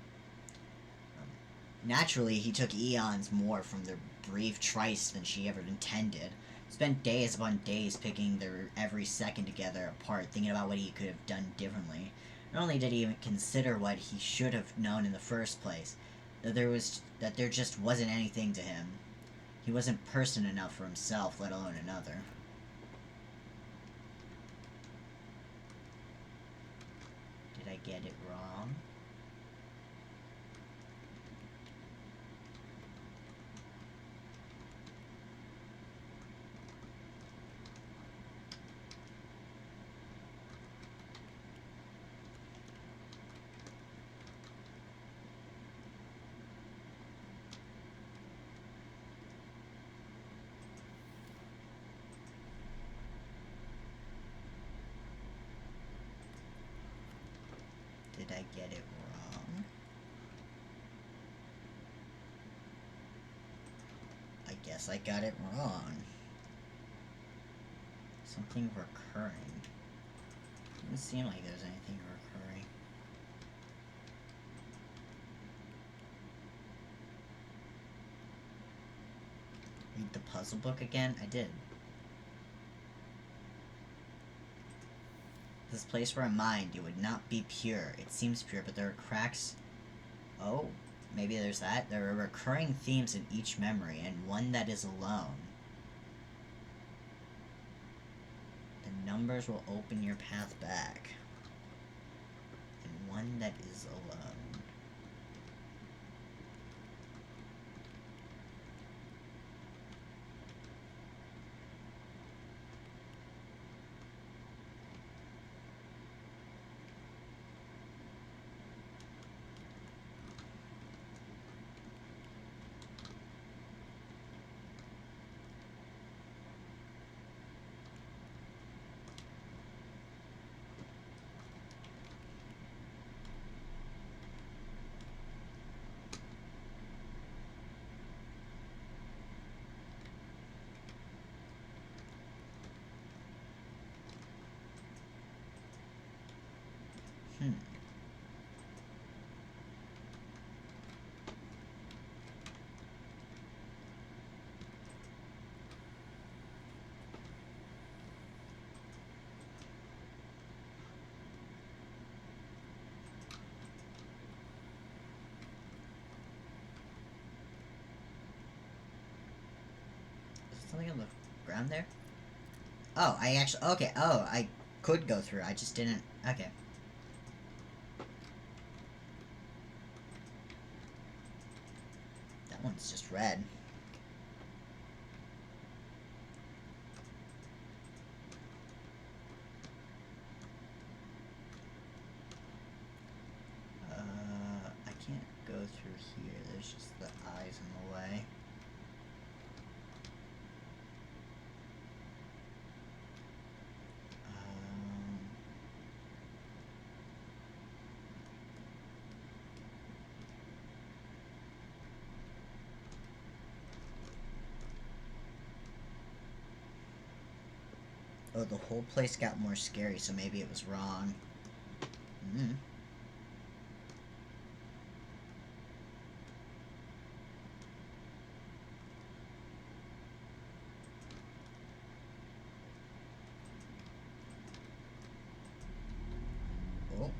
Naturally, he took eons more from their brief tryst than she ever intended. Spent days upon days picking their every second together apart, thinking about what he could have done differently. Not only did he even consider what he should have known in the first place, that there just wasn't anything to him. He wasn't person enough for himself, let alone another. Did I get it wrong? Did I get it wrong? I guess I got it wrong. Something recurring. Doesn't seem like there's anything recurring. Read the puzzle book again? I did. This place were a mind, it would not be pure. It seems pure, but there are cracks. Oh, maybe there's that. There are recurring themes in each memory, and one that is alone. The numbers will open your path back. And one that is alone. Something on the ground there? Oh, I actually... Okay, oh, I could go through. I just didn't... Okay. That one's just red. I can't go through here. There's just the eyes in the way. Oh, the whole place got more scary, so maybe it was wrong. Oh.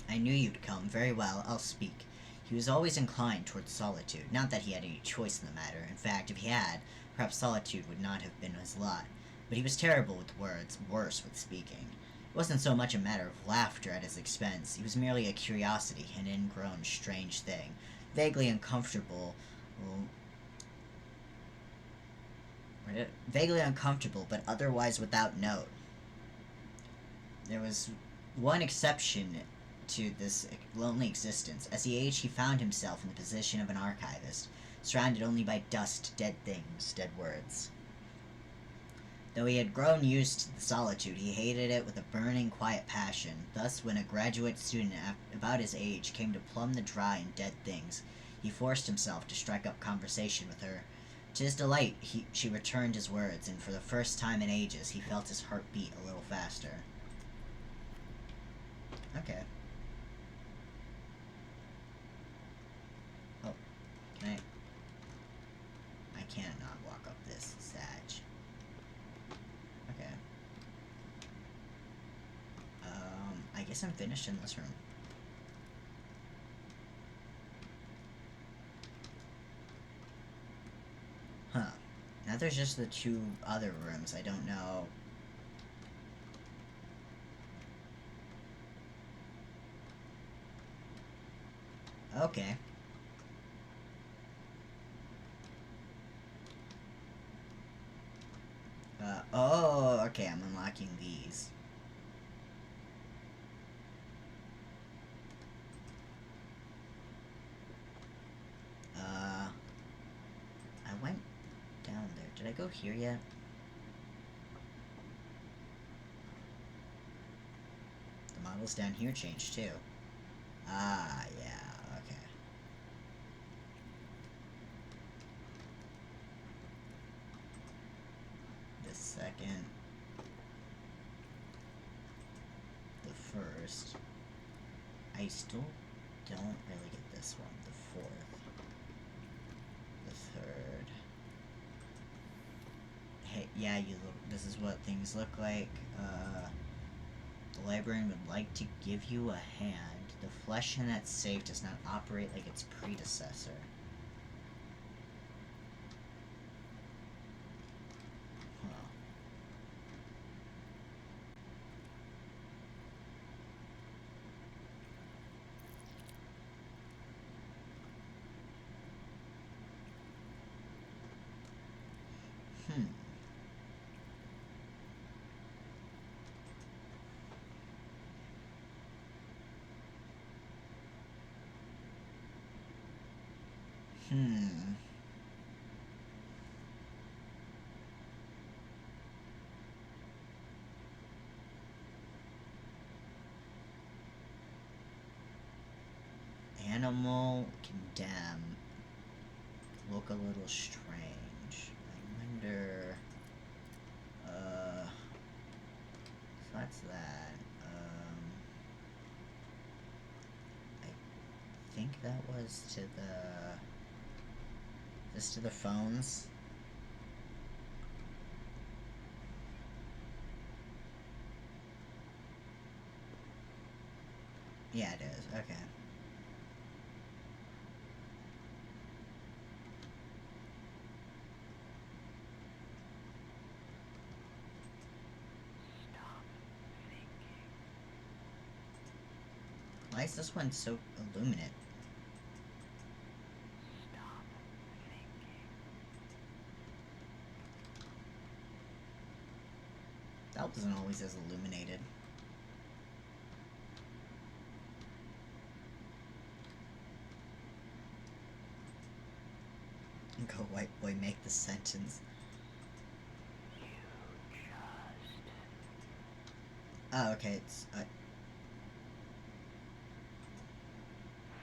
I knew you'd come. Very well, I'll speak. He was always inclined towards solitude. Not that he had any choice in the matter. In fact, if he had, perhaps solitude would not have been his lot. But he was terrible with words, worse with speaking. It wasn't so much a matter of laughter at his expense. He was merely a curiosity, an ingrown, strange thing. Vaguely uncomfortable... vaguely uncomfortable, but otherwise without note. There was one exception to this lonely existence. As he aged, he found himself in the position of an archivist, surrounded only by dust, dead things, dead words. Though he had grown used to the solitude, he hated it with a burning, quiet passion. Thus, when a graduate student about his age came to plumb the dry and dead things, he forced himself to strike up conversation with her. To his delight, she returned his words, and for the first time in ages, he felt his heart beat a little faster. Okay. Oh, can I can't not walk up this sag. Okay. I guess I'm finished in this room. Huh. Now there's just the two other rooms. I don't know. Okay. Oh, okay, I'm unlocking these. I went down there. Did I go here yet? The models down here changed too. Ah, yeah, okay. The second. The first. I still don't really get this one. The fourth. The third. Hey, yeah, this is what things look like. The librarian would like to give you a hand. The flesh in that safe does not operate like its predecessor. Huh. Hmm. Hmm. Animal condemn. Look a little strange. I wonder. So that's that. I think that was to the. This to the phones. Yeah, it is. Okay. Stop thinking. Why is this one so illuminate? Stop thinking. That wasn't always as illuminated. Go, white boy, make the sentence. You just Oh, okay, it's.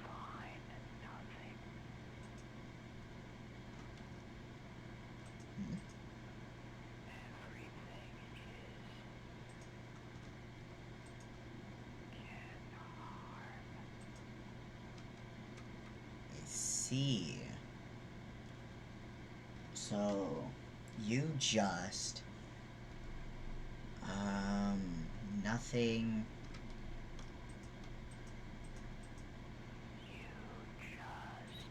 find nothing. Hmm? Everything can harm. I see. So, you just. Nothing. You just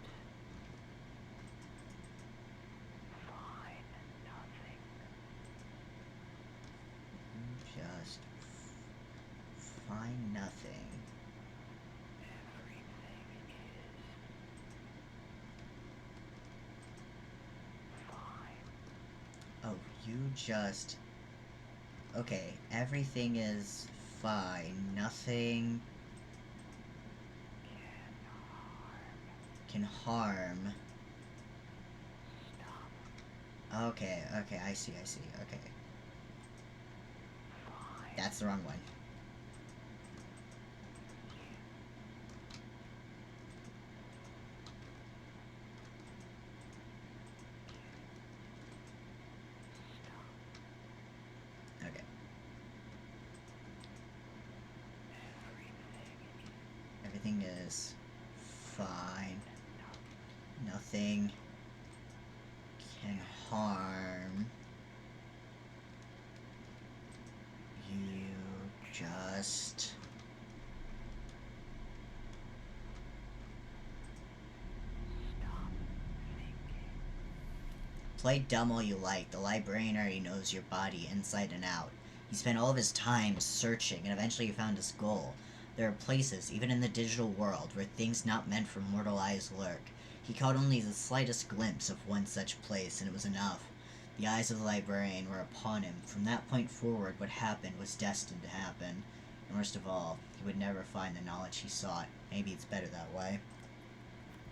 find nothing. Just. Find nothing. Everything is fine. Oh, you just. Okay, everything is fine. Nothing Can harm. can harm. Stop. Okay, okay, I see, okay. Fine. That's the wrong one. this. Fine. Nothing can harm you. Just Stop thinking. play dumb all you like. The librarian already knows your body inside and out. He spent all of his time searching, and eventually he found his goal. There are places, even in the digital world, where things not meant for mortal eyes lurk. He caught only the slightest glimpse of one such place, and it was enough. The eyes of the librarian were upon him. From that point forward, what happened was destined to happen. And worst of all, he would never find the knowledge he sought. Maybe it's better that way.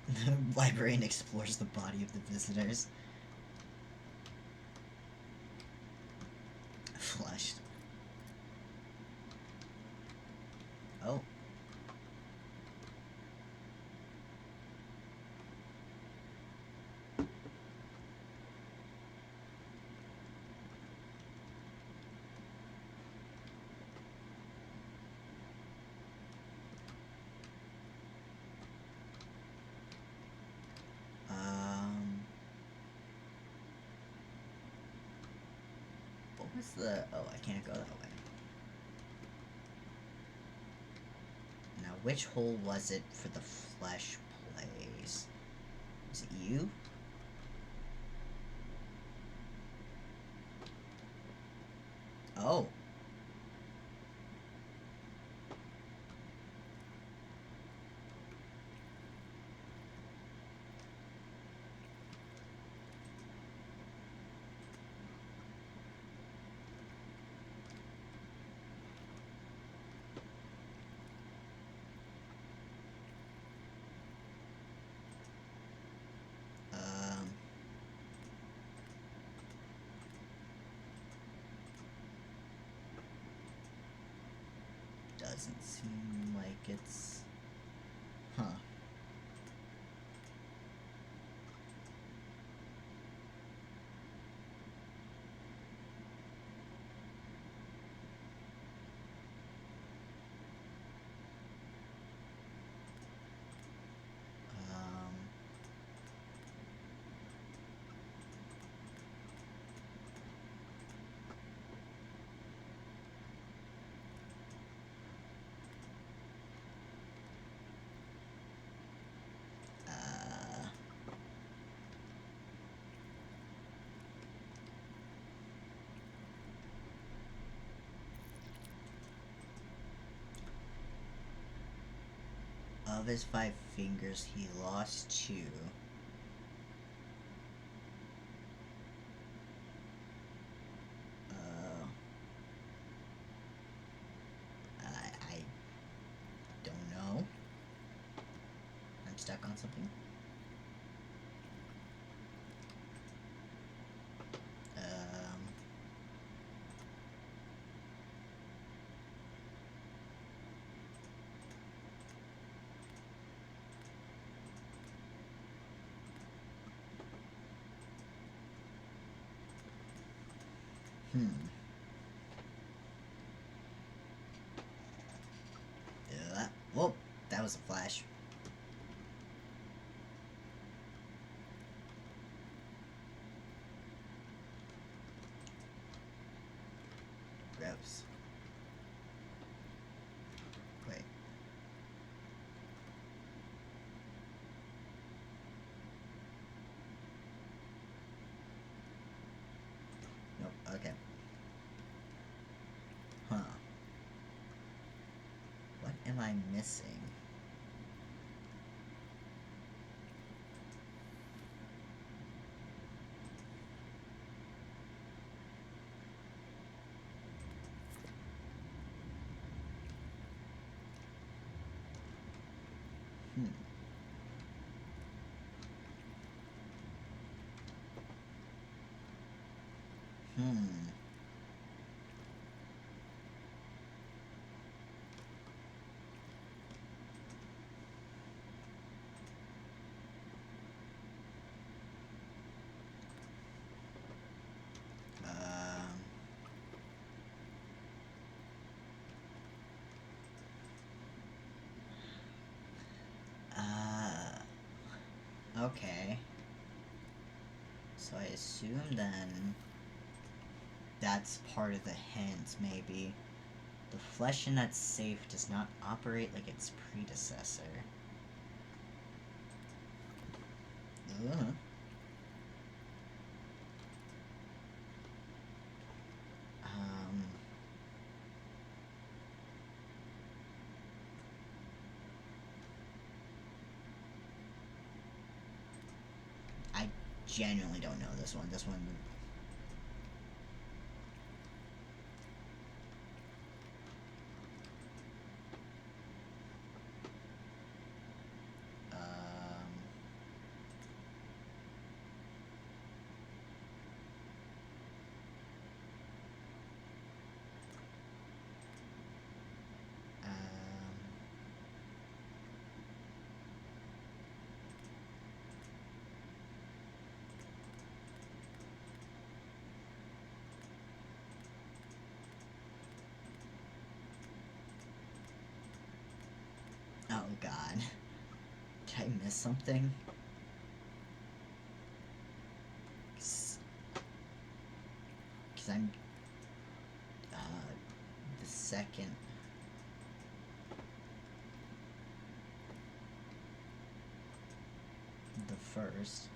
The librarian explores the body of the visitors. Flushed. Oh. What was the... Oh, I can't go that way. Now, which hole was it for the flesh place? Is it you? Oh. Doesn't seem like it's... Huh. Of his 5 fingers, he lost 2. I don't know. I'm stuck on something. Whoa, that was a flash. Gross. Wait. Nope, okay. Huh. What am I missing? Hmm. Okay. So I assume then that's part of the hint, maybe. The flesh in that safe does not operate like its predecessor. Ugh. Um... I genuinely don't know this one. This one... Oh god. Did I miss something? Because I'm the second. The first.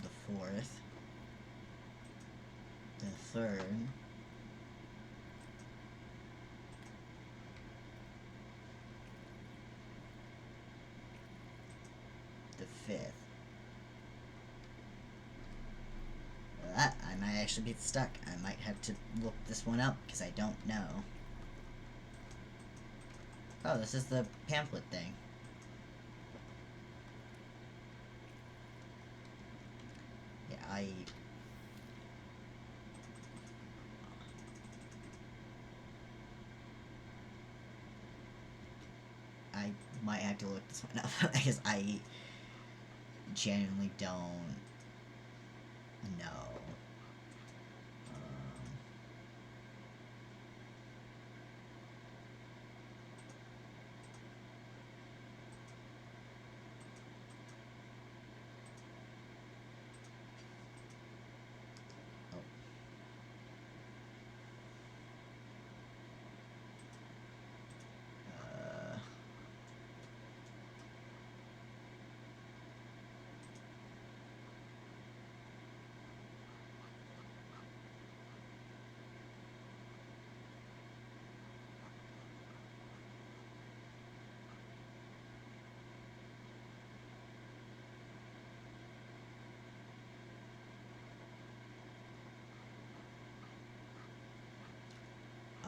The fourth. The third. The fifth. That I might actually be stuck. I might have to look this one up because I don't know. Oh, this is the pamphlet thing. Yeah, I might have to look this one up because I genuinely don't know.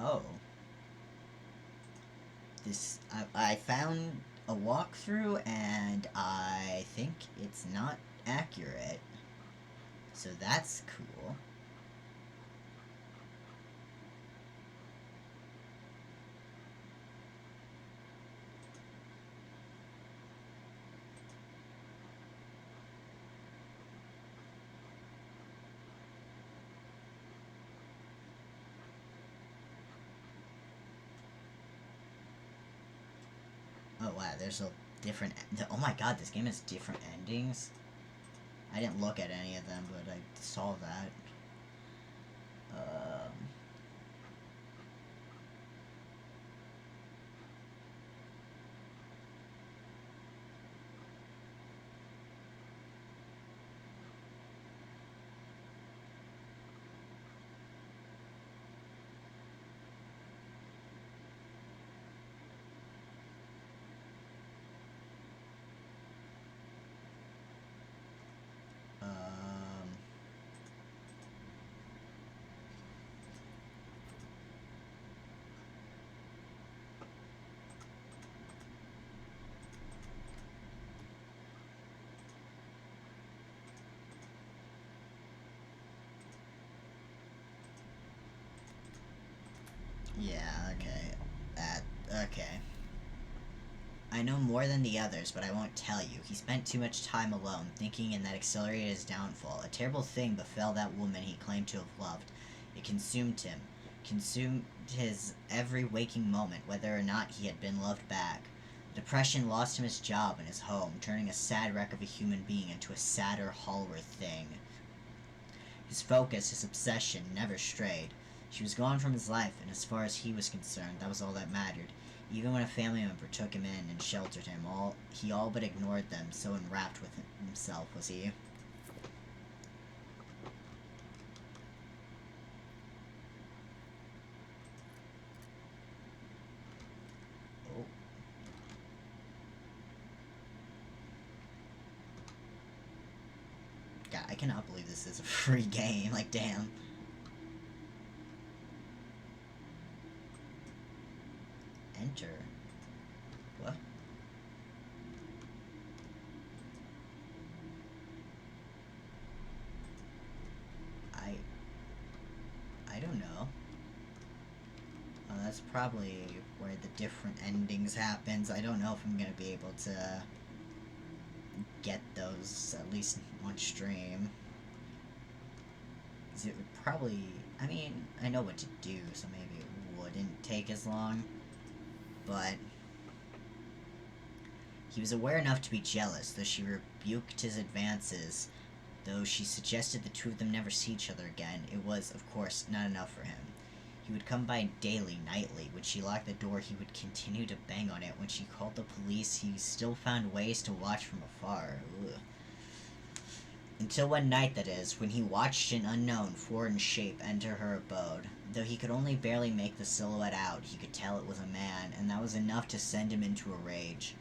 Oh. This I found a walkthrough and I think it's not accurate. So that's cool. Oh wow, there's a different. Oh my god, this game has different endings. I didn't look at any of them, but I saw that. Yeah. Okay. Okay. I know more than the others, but I won't tell you. He spent too much time alone, thinking, and that accelerated his downfall. A terrible thing befell that woman he claimed to have loved. It consumed him. Consumed his every waking moment, whether or not he had been loved back. Depression lost him his job and his home, turning a sad wreck of a human being into a sadder, hollower thing. His focus, his obsession, never strayed. She was gone from his life, and as far as he was concerned, that was all that mattered. Even when a family member took him in and sheltered him, he all but ignored them, so enwrapped with himself was he. Oh. God, I cannot believe this is a free game. Like, damn. Enter. What? I don't know. That's probably where the different endings happens. I don't know if I'm gonna be able to get those, at least on stream. 'Cause it would probably... I mean, I know what to do, so maybe it wouldn't take as long. But he was aware enough to be jealous, though she rebuked his advances. Though she suggested the two of them never see each other again, it was, of course, not enough for him. He would come by daily, nightly. When she locked the door, he would continue to bang on it. When she called the police, he still found ways to watch from afar. Ugh. Until one night, that is, when he watched an unknown, foreign shape enter her abode. Though he could only barely make the silhouette out, he could tell it was a man, and that was enough to send him into a rage.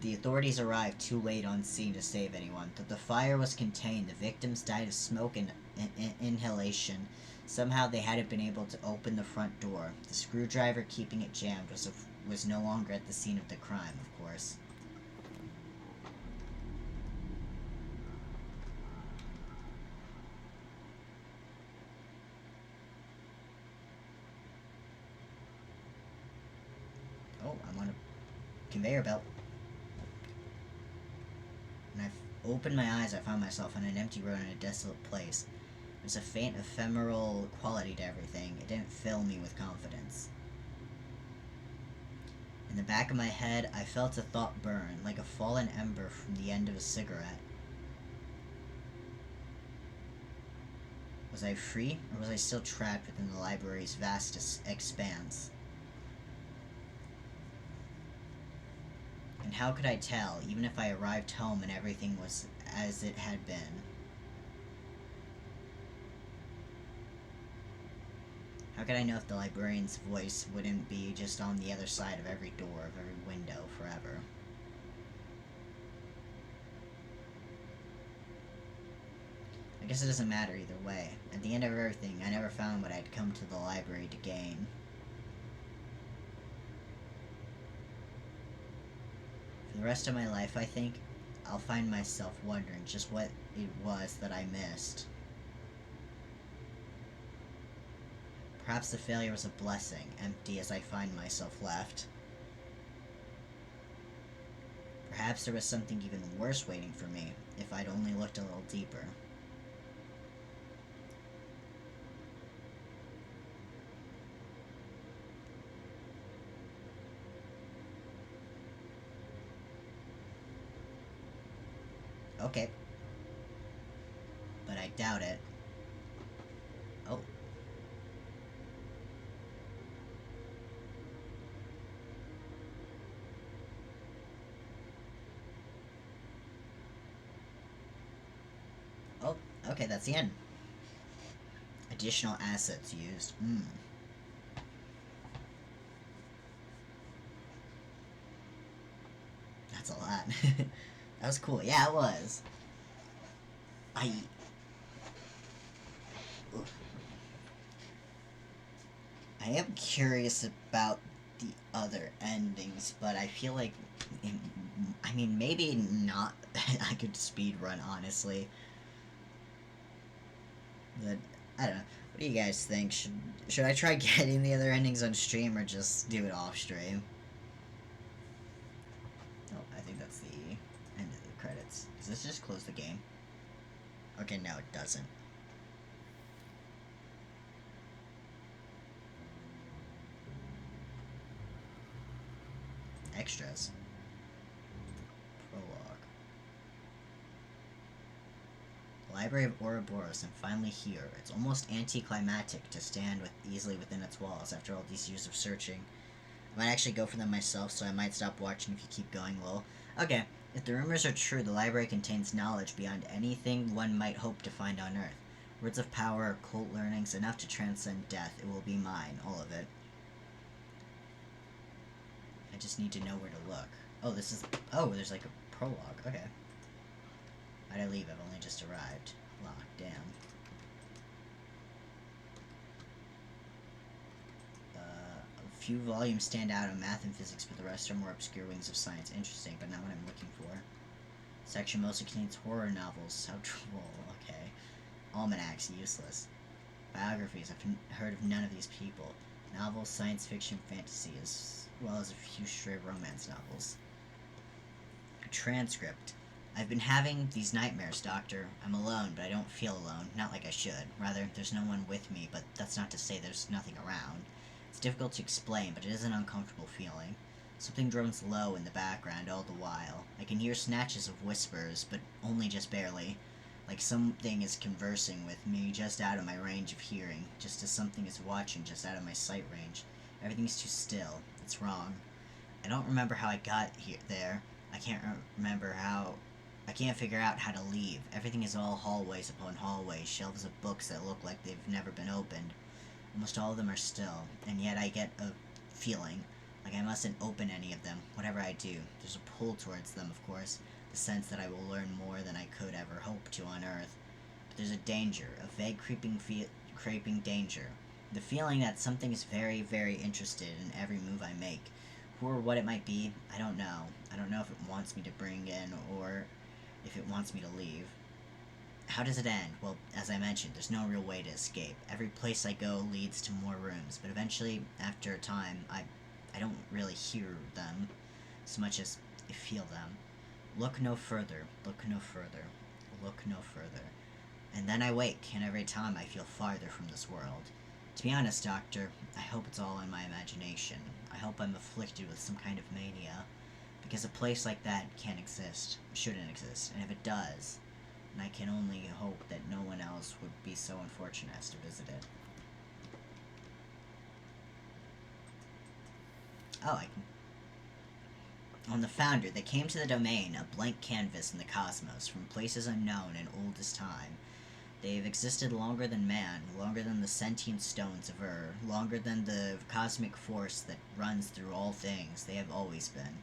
The authorities arrived too late on scene to save anyone. Though the fire was contained, the victims died of smoke and inhalation. Somehow they hadn't been able to open the front door. The screwdriver keeping it jammed was no longer at the scene of the crime, of course. Oh, I'm on a conveyor belt. When I opened my eyes, I found myself on an empty road in a desolate place. There was a faint, ephemeral quality to everything. It didn't fill me with confidence. In the back of my head, I felt a thought burn, like a fallen ember from the end of a cigarette. Was I free, or was I still trapped within the library's vast expanse? And how could I tell, even if I arrived home and everything was as it had been? How could I know if the librarian's voice wouldn't be just on the other side of every door, of every window, forever? I guess it doesn't matter either way. At the end of everything, I never found what I'd come to the library to gain. For the rest of my life, I think, I'll find myself wondering just what it was that I missed. Perhaps the failure was a blessing, empty as I find myself left. Perhaps there was something even worse waiting for me, if I'd only looked a little deeper. Okay. But I doubt it. Oh. Oh, okay, that's the end. Additional assets used. That's a lot. That was cool. Yeah, it was. I am curious about the other endings, but I feel like, I mean, maybe not. I could speed run, honestly. But I don't know. What do you guys think? Should I try getting the other endings on stream or just do it off stream? Oh, I think that's the end of the credits. Does this just close the game? Okay, no, it doesn't. extras. Prologue. The Library of Ouroboros, I'm finally here. It's almost anticlimactic to stand easily within its walls after all these years of searching. I might actually go for them myself, so I might stop watching if you keep going, lol. Okay, if the rumors are true, the library contains knowledge beyond anything one might hope to find on Earth. Words of power, occult learnings, enough to transcend death. It will be mine, all of it. I just need to know where to look. Oh, this is... Oh, there's like a prologue. Okay. Why'd I leave? I've only just arrived. Locked, damn. A few volumes stand out on math and physics, but the rest are more obscure wings of science. Interesting, but not what I'm looking for. Section mostly contains horror novels. How troll. Okay. Almanacs, useless. Biographies, I've heard of none of these people. Novels, science fiction, fantasy, as well as a few stray romance novels. A transcript. I've been having these nightmares, Doctor. I'm alone, but I don't feel alone. Not like I should. Rather, there's no one with me, but that's not to say there's nothing around. It's difficult to explain, but it is an uncomfortable feeling. Something drones low in the background all the while. I can hear snatches of whispers, but only just barely. Like something is conversing with me just out of my range of hearing, just as something is watching just out of my sight range. Everything's too still. It's wrong. I don't remember how I got there. I can't figure out how to leave. Everything is all hallways upon hallways, shelves of books that look like they've never been opened. Almost all of them are still, and yet I get a feeling like I mustn't open any of them, whatever I do. There's a pull towards them, of course, the sense that I will learn more than I could ever hope to on Earth. But there's a danger, a vague creeping danger. The feeling that something is very, very interested in every move I make. Who or what it might be, I don't know. I don't know if it wants me to bring in, or if it wants me to leave. How does it end? Well, as I mentioned, there's no real way to escape. Every place I go leads to more rooms, but eventually, after a time, I don't really hear them so much as I feel them. Look no further, look no further, look no further. And then I wake, and every time I feel farther from this world. To be honest, Doctor, I hope it's all in my imagination. I hope I'm afflicted with some kind of mania. Because a place like that can't exist, shouldn't exist, and if it does, then I can only hope that no one else would be so unfortunate as to visit it. Oh, I can... On the Founder, they came to the domain, a blank canvas in the cosmos, from places unknown and old as time. They've existed longer than man, longer than the sentient stones of Ur, longer than the cosmic force that runs through all things. They have always been.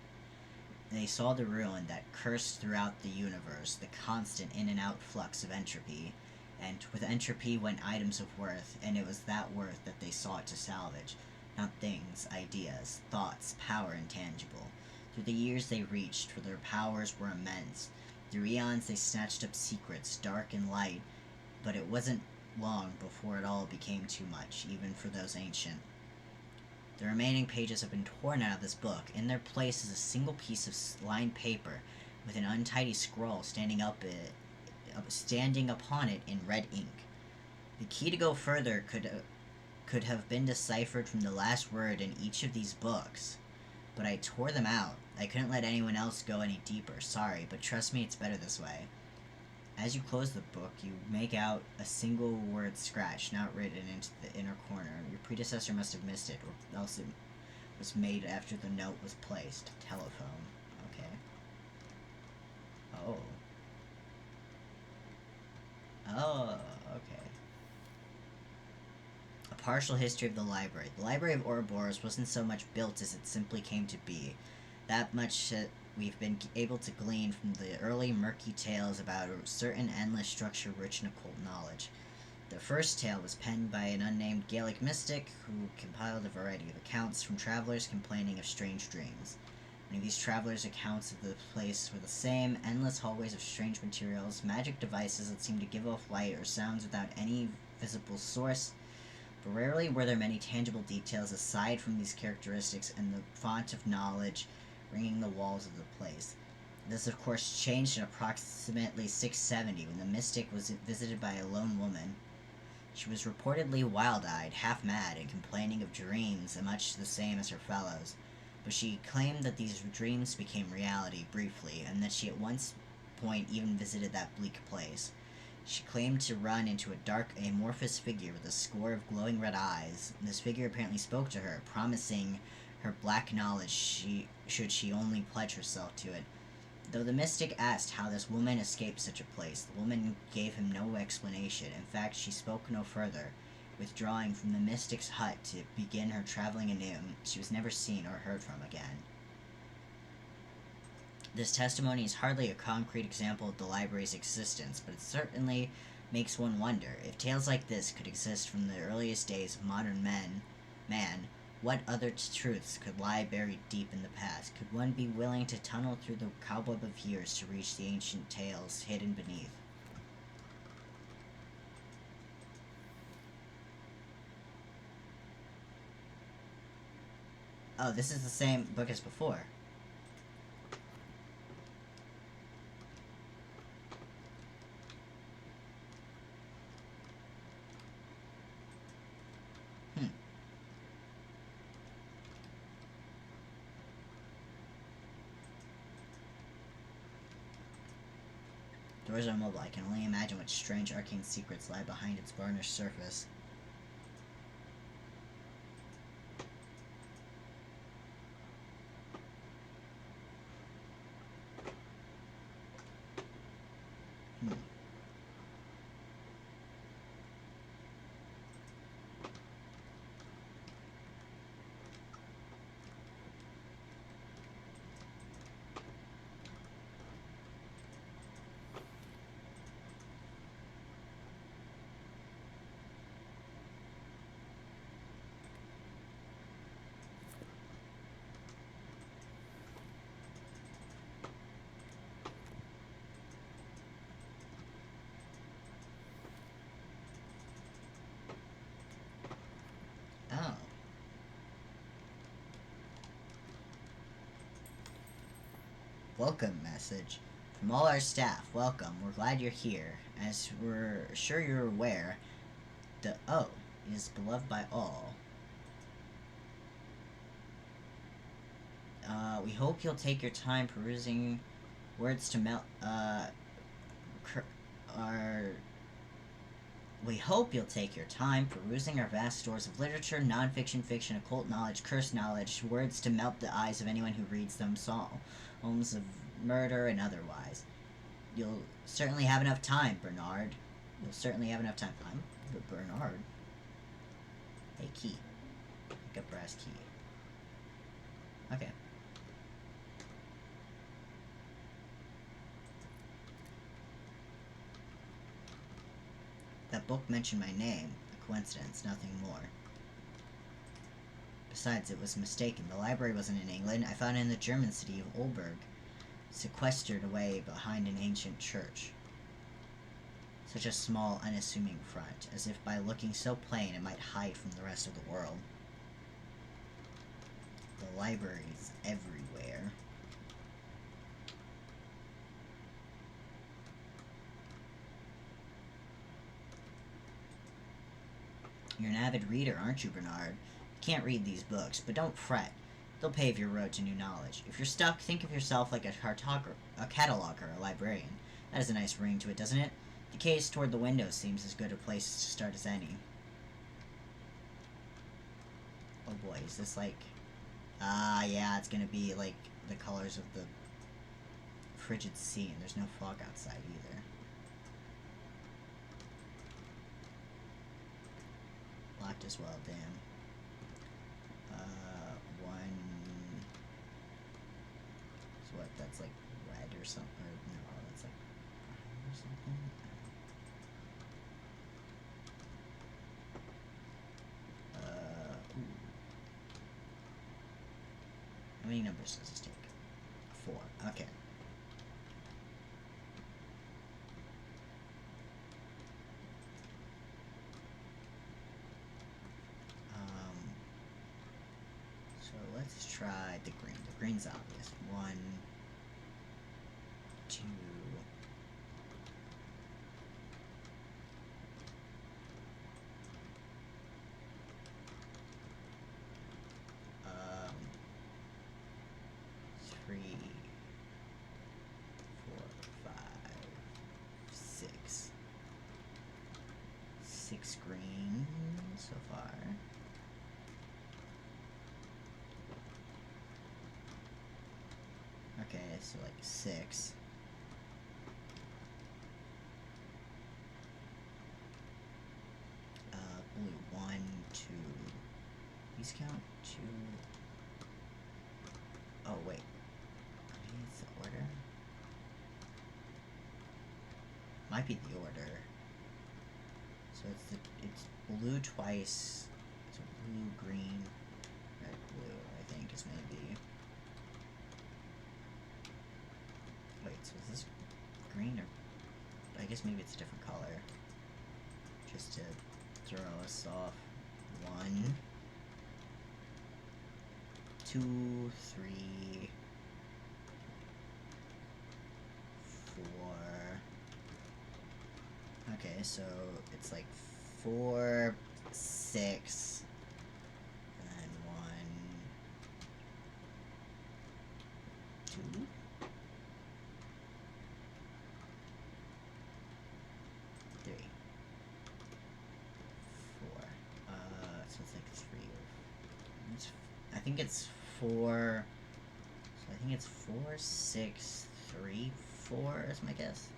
They saw the ruin that cursed throughout the universe, the constant in and out flux of entropy, and with entropy went items of worth, and it was that worth that they sought to salvage. Not things, ideas, thoughts, power intangible. Through the years they reached, for their powers were immense. Through eons they snatched up secrets, dark and light, but it wasn't long before it all became too much, even for those ancient. The remaining pages have been torn out of this book. In their place is a single piece of lined paper with an untidy scroll standing upon it in red ink. The key to go further could have been deciphered from the last word in each of these books, but I tore them out. I couldn't let anyone else go any deeper. Sorry, but trust me, it's better this way. As you close the book, you make out a single word scratched, not written into the inner corner. Your predecessor must have missed it, or else it was made after the note was placed. Telephone. Okay. Oh. Oh, okay. A partial history of the library. The Library of Ouroboros wasn't so much built as it simply came to be. That much we've been able to glean from the early murky tales about a certain endless structure rich in occult knowledge. The first tale was penned by an unnamed Gaelic mystic who compiled a variety of accounts from travelers complaining of strange dreams. Many of these travelers' accounts of the place were the same: endless hallways of strange materials, magic devices that seemed to give off light or sounds without any visible source, but rarely were there many tangible details aside from these characteristics and the font of knowledge ringing the walls of the place. This, of course, changed in approximately 670 when the mystic was visited by a lone woman. She was reportedly wild-eyed, half-mad, and complaining of dreams much the same as her fellows. but she claimed that these dreams became reality briefly, and that she at one point even visited that bleak place. She claimed to run into a dark, amorphous figure with a score of glowing red eyes. This figure apparently spoke to her, promising her black knowledge should she only pledge herself to it. Though the mystic asked how this woman escaped such a place, the woman gave him no explanation. In fact, she spoke no further, withdrawing from the mystic's hut to begin her traveling anew. She was never seen or heard from again. This testimony is hardly a concrete example of the library's existence, but it certainly makes one wonder if tales like this could exist from the earliest days of modern man, what other truths could lie buried deep in the past? Could one be willing to tunnel through the cobweb of years to reach the ancient tales hidden beneath? Oh, this is the same book as before. Doors are mobile. I can only imagine what strange arcane secrets lie behind its varnished surface. Oh. Welcome message. From all our staff, welcome. We're glad you're here. As we're sure you're aware, the O is beloved by all. We hope you'll take your time perusing words to melt, We hope you'll take your time perusing our vast stores of literature, non-fiction, fiction, occult knowledge, cursed knowledge, words to melt the eyes of anyone who reads them, poems of murder and otherwise. You'll certainly have enough time, Bernard. You'll certainly have enough time. I'm Bernard. Hey, key. Pick up brass key. Okay. That book mentioned my name. A coincidence, nothing more. Besides, it was mistaken. The library wasn't in England. I found it in the German city of Olberg, sequestered away behind an ancient church. Such a small, unassuming front, as if by looking so plain it might hide from the rest of the world. The library's everywhere. You're an avid reader, aren't you, Bernard? You can't read these books, but don't fret. They'll pave your road to new knowledge. If you're stuck, think of yourself like a cataloger, a librarian. That has a nice ring to it, doesn't it? The case toward the window seems as good a place to start as any. Oh boy, is this like... yeah, it's gonna be like the colors of the frigid sea, and there's no fog outside either. Locked as well, damn. One... So what, that's like red or something? Or no, that's like brown or something? Ooh. How many numbers does this take? 4. Okay. So let's try the green. The green's obvious. 1, 2. so far. Okay, so like 6. Blue 1, 2. These count 2. Oh wait, maybe it's the order. Might be the order. So it's blue twice. So blue, green, red, blue. I think is maybe. Wait, so is this green or? I guess maybe it's a different color. Just to throw us off. 1, 2, 3, 4. Okay, so it's like 4, 6, and then 1, 2. 3, 4. So it's like 3. I think it's 4. So I think it's 4, 6, 3, 4 is my guess.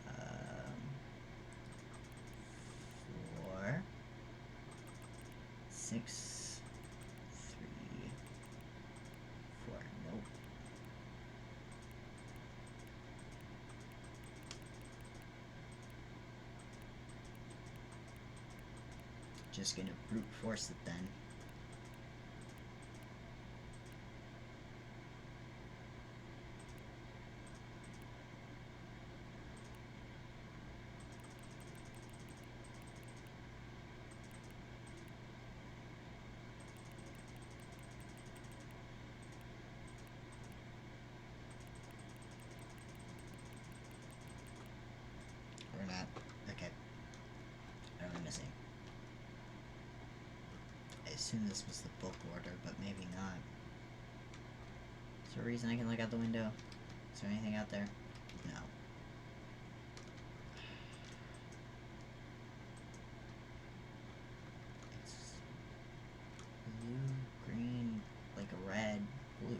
Um, 4, 6, 3, 4. Nope. Just gonna brute force it then. Or not. Okay. I don't know. I assume this was the book order, but maybe not. Is there a reason I can look out the window? Is there anything out there? No. It's blue, green, like a red, blue.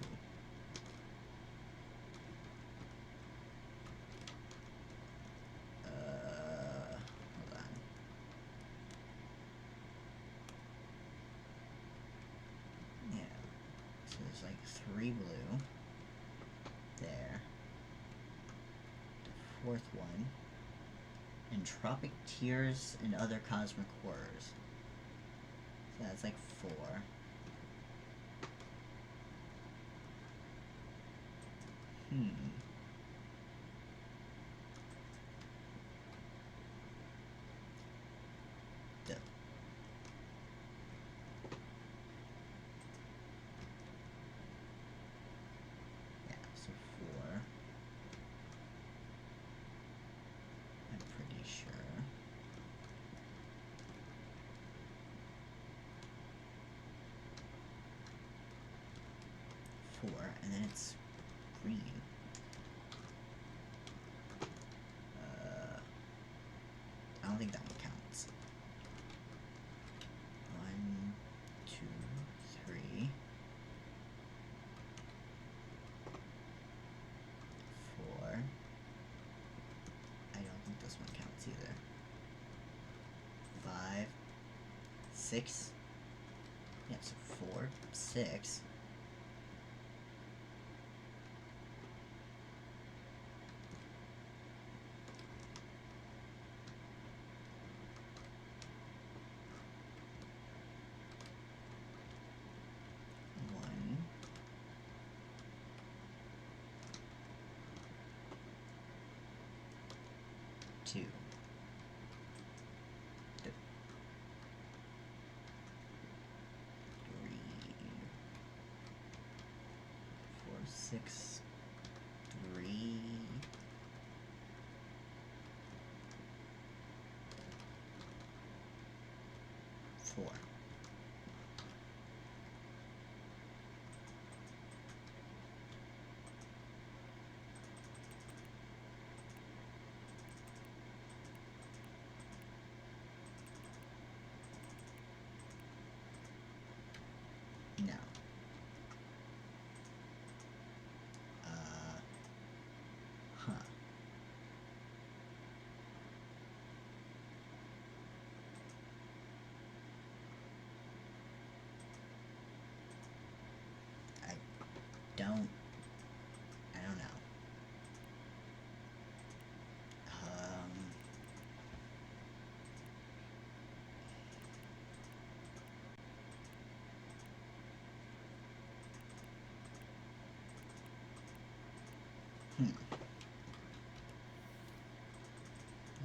Hold on. Yeah. So there's like 3 blue. There. The 4th one. Entropic Tears and Other Cosmic Horrors. So that's like 4. Duh. Yeah, so 4. I'm pretty sure. 4, and then it's green. I don't think that one counts. 1, 2, 3, 4. I don't think this one counts either. 5, 6. Yeah, so 4, 6. One, 2. 3, 4, 6, 3. 4. don't know.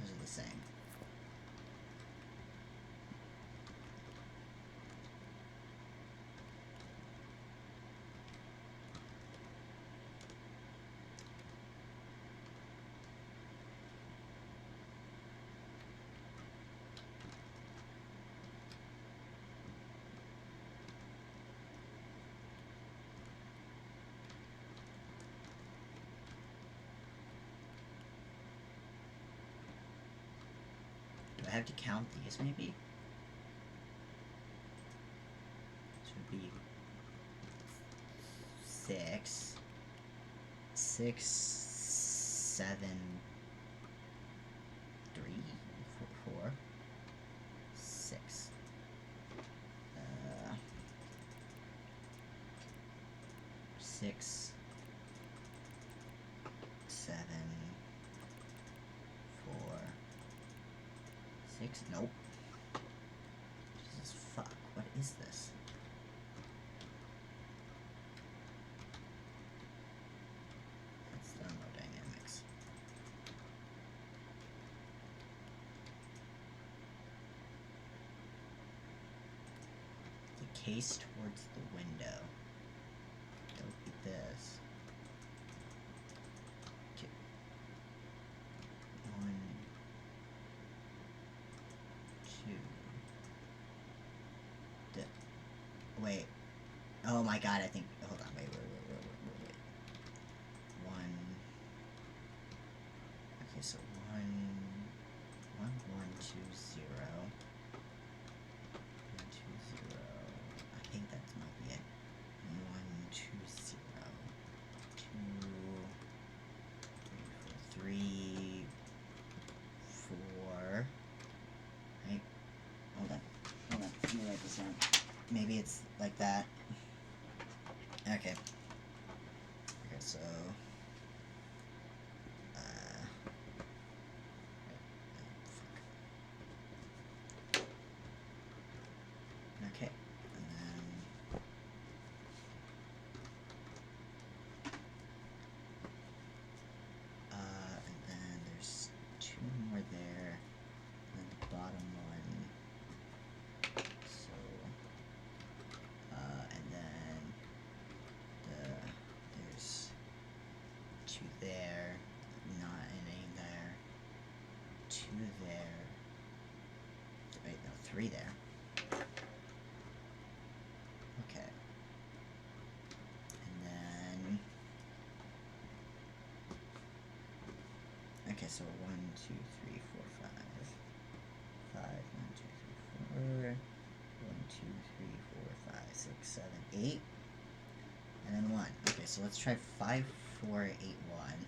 Those are the same. Do I have to count these maybe? This would be 6, 6, 7, 3, 4, 6. 6, 7, 4, 6. Nope. Jesus fuck. What is this? That's thermodynamics. The case towards the window. That would be this. 1, 2. Wait. Oh my god, I think. Hold on, wait. 1. Okay, so 1, 1, 1, 2, 0. 1, 2, 0. I think that might be it. 1, 2, 0. 2, 3, 4. Right? Hold on. Let me write this down. Maybe it's like that. Okay. Okay, so okay, and then there's 2 more there, and then the bottom one. So and then there's 2 there, not any there. 2 there. Wait, no, 3 there. Okay. And then okay, so 1, 2, 3, 4, 5. 5, 1, 2, 3, 4. 1, 2, 3, 4, 5, 6, 7, 8. And then 1. Okay, so let's try 5, 4, 8, 1.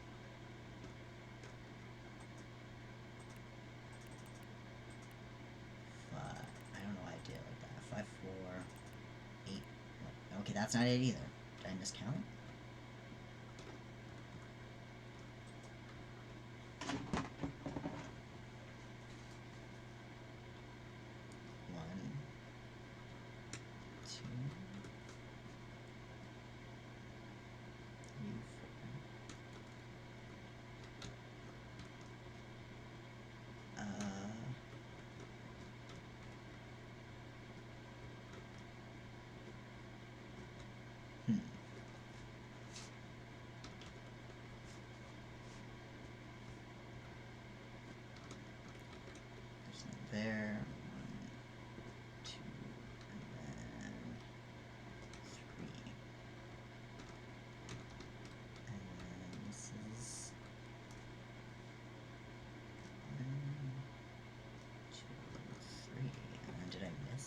I don't know why I did it like that. 5, 4, 8, 1. Okay, that's not it either. Did I miscount? There, 1, 2, and then 3, and then this is 1, 2, 3, and then did I miss?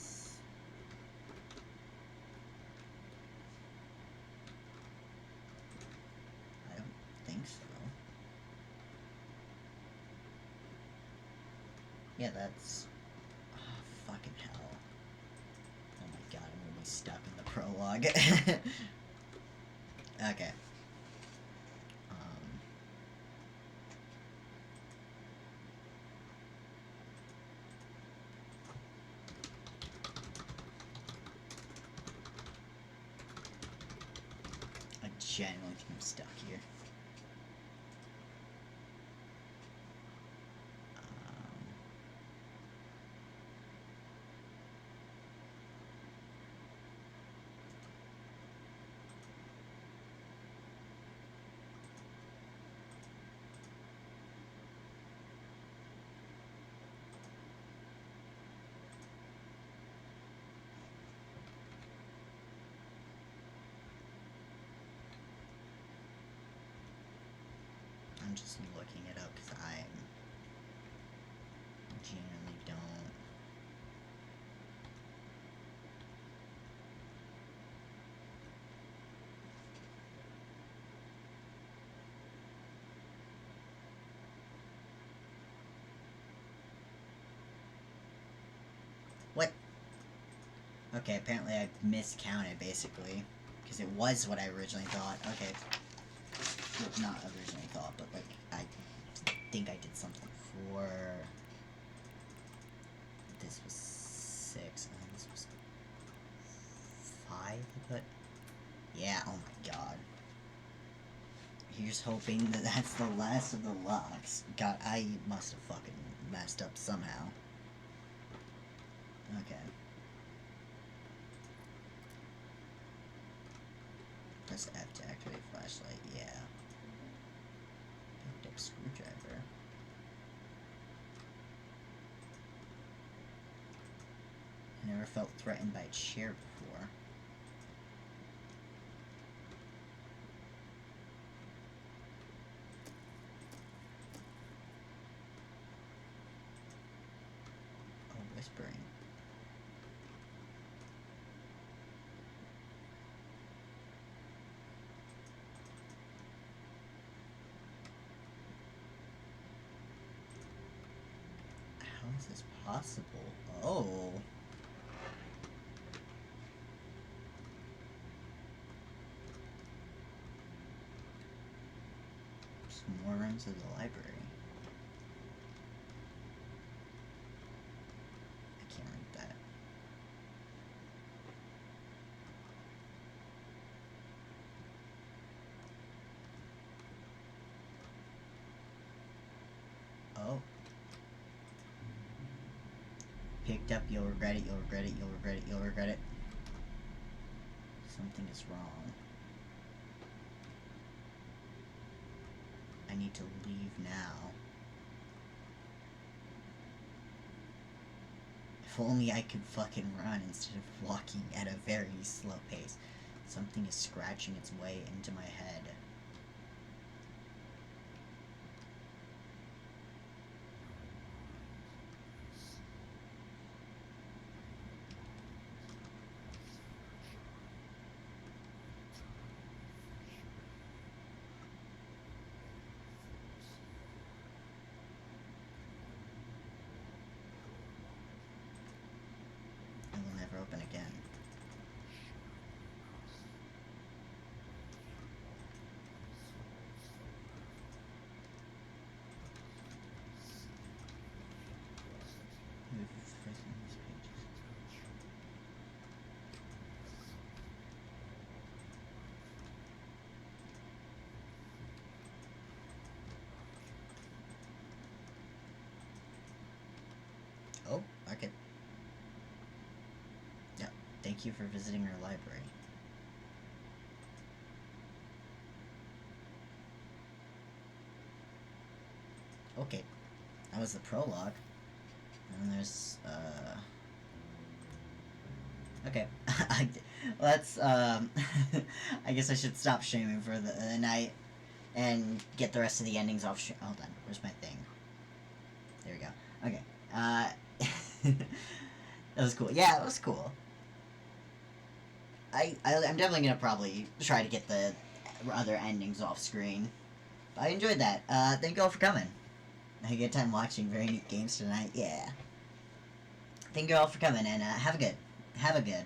I don't think so. Yeah, that's... Oh, fucking hell. Oh my god, I'm gonna be stuck in the prologue. Okay. Um, I genuinely think I'm stuck here. Um, I'm just looking it up because I genuinely don't. What? Okay, apparently I miscounted basically. Because it was what I originally thought. Okay. Well, not originally thought, but like, I think I did something for. This was 6, and then this was 5, but. Yeah, oh my god. Here's hoping that that's the last of the locks. God, I must have fucking messed up somehow. Okay. Press F to activate flashlight, yeah. Picked up screwdriver. I never felt threatened by a chair before. Oh, whispering. How is this possible? Oh. Some more rooms of the library. I can't read that. Oh. Picked up, you'll regret it, you'll regret it, you'll regret it, you'll regret it. Something is wrong. I need to leave now. If only I could fucking run instead of walking at a very slow pace. Something is scratching its way into my head. It will never open again. Oh, okay. Yeah, thank you for visiting our library. Okay, that was the prologue. And there's, okay. Let's, I guess I should stop streaming for the night and get the rest of the endings off stream. Hold on, where's my thing? There we go. Okay, that was cool. Yeah, it was cool. I'm definitely gonna probably try to get the other endings off screen. But I enjoyed that. Thank you all for coming. I had a good time watching very neat games tonight. Yeah. Thank you all for coming, and have a good.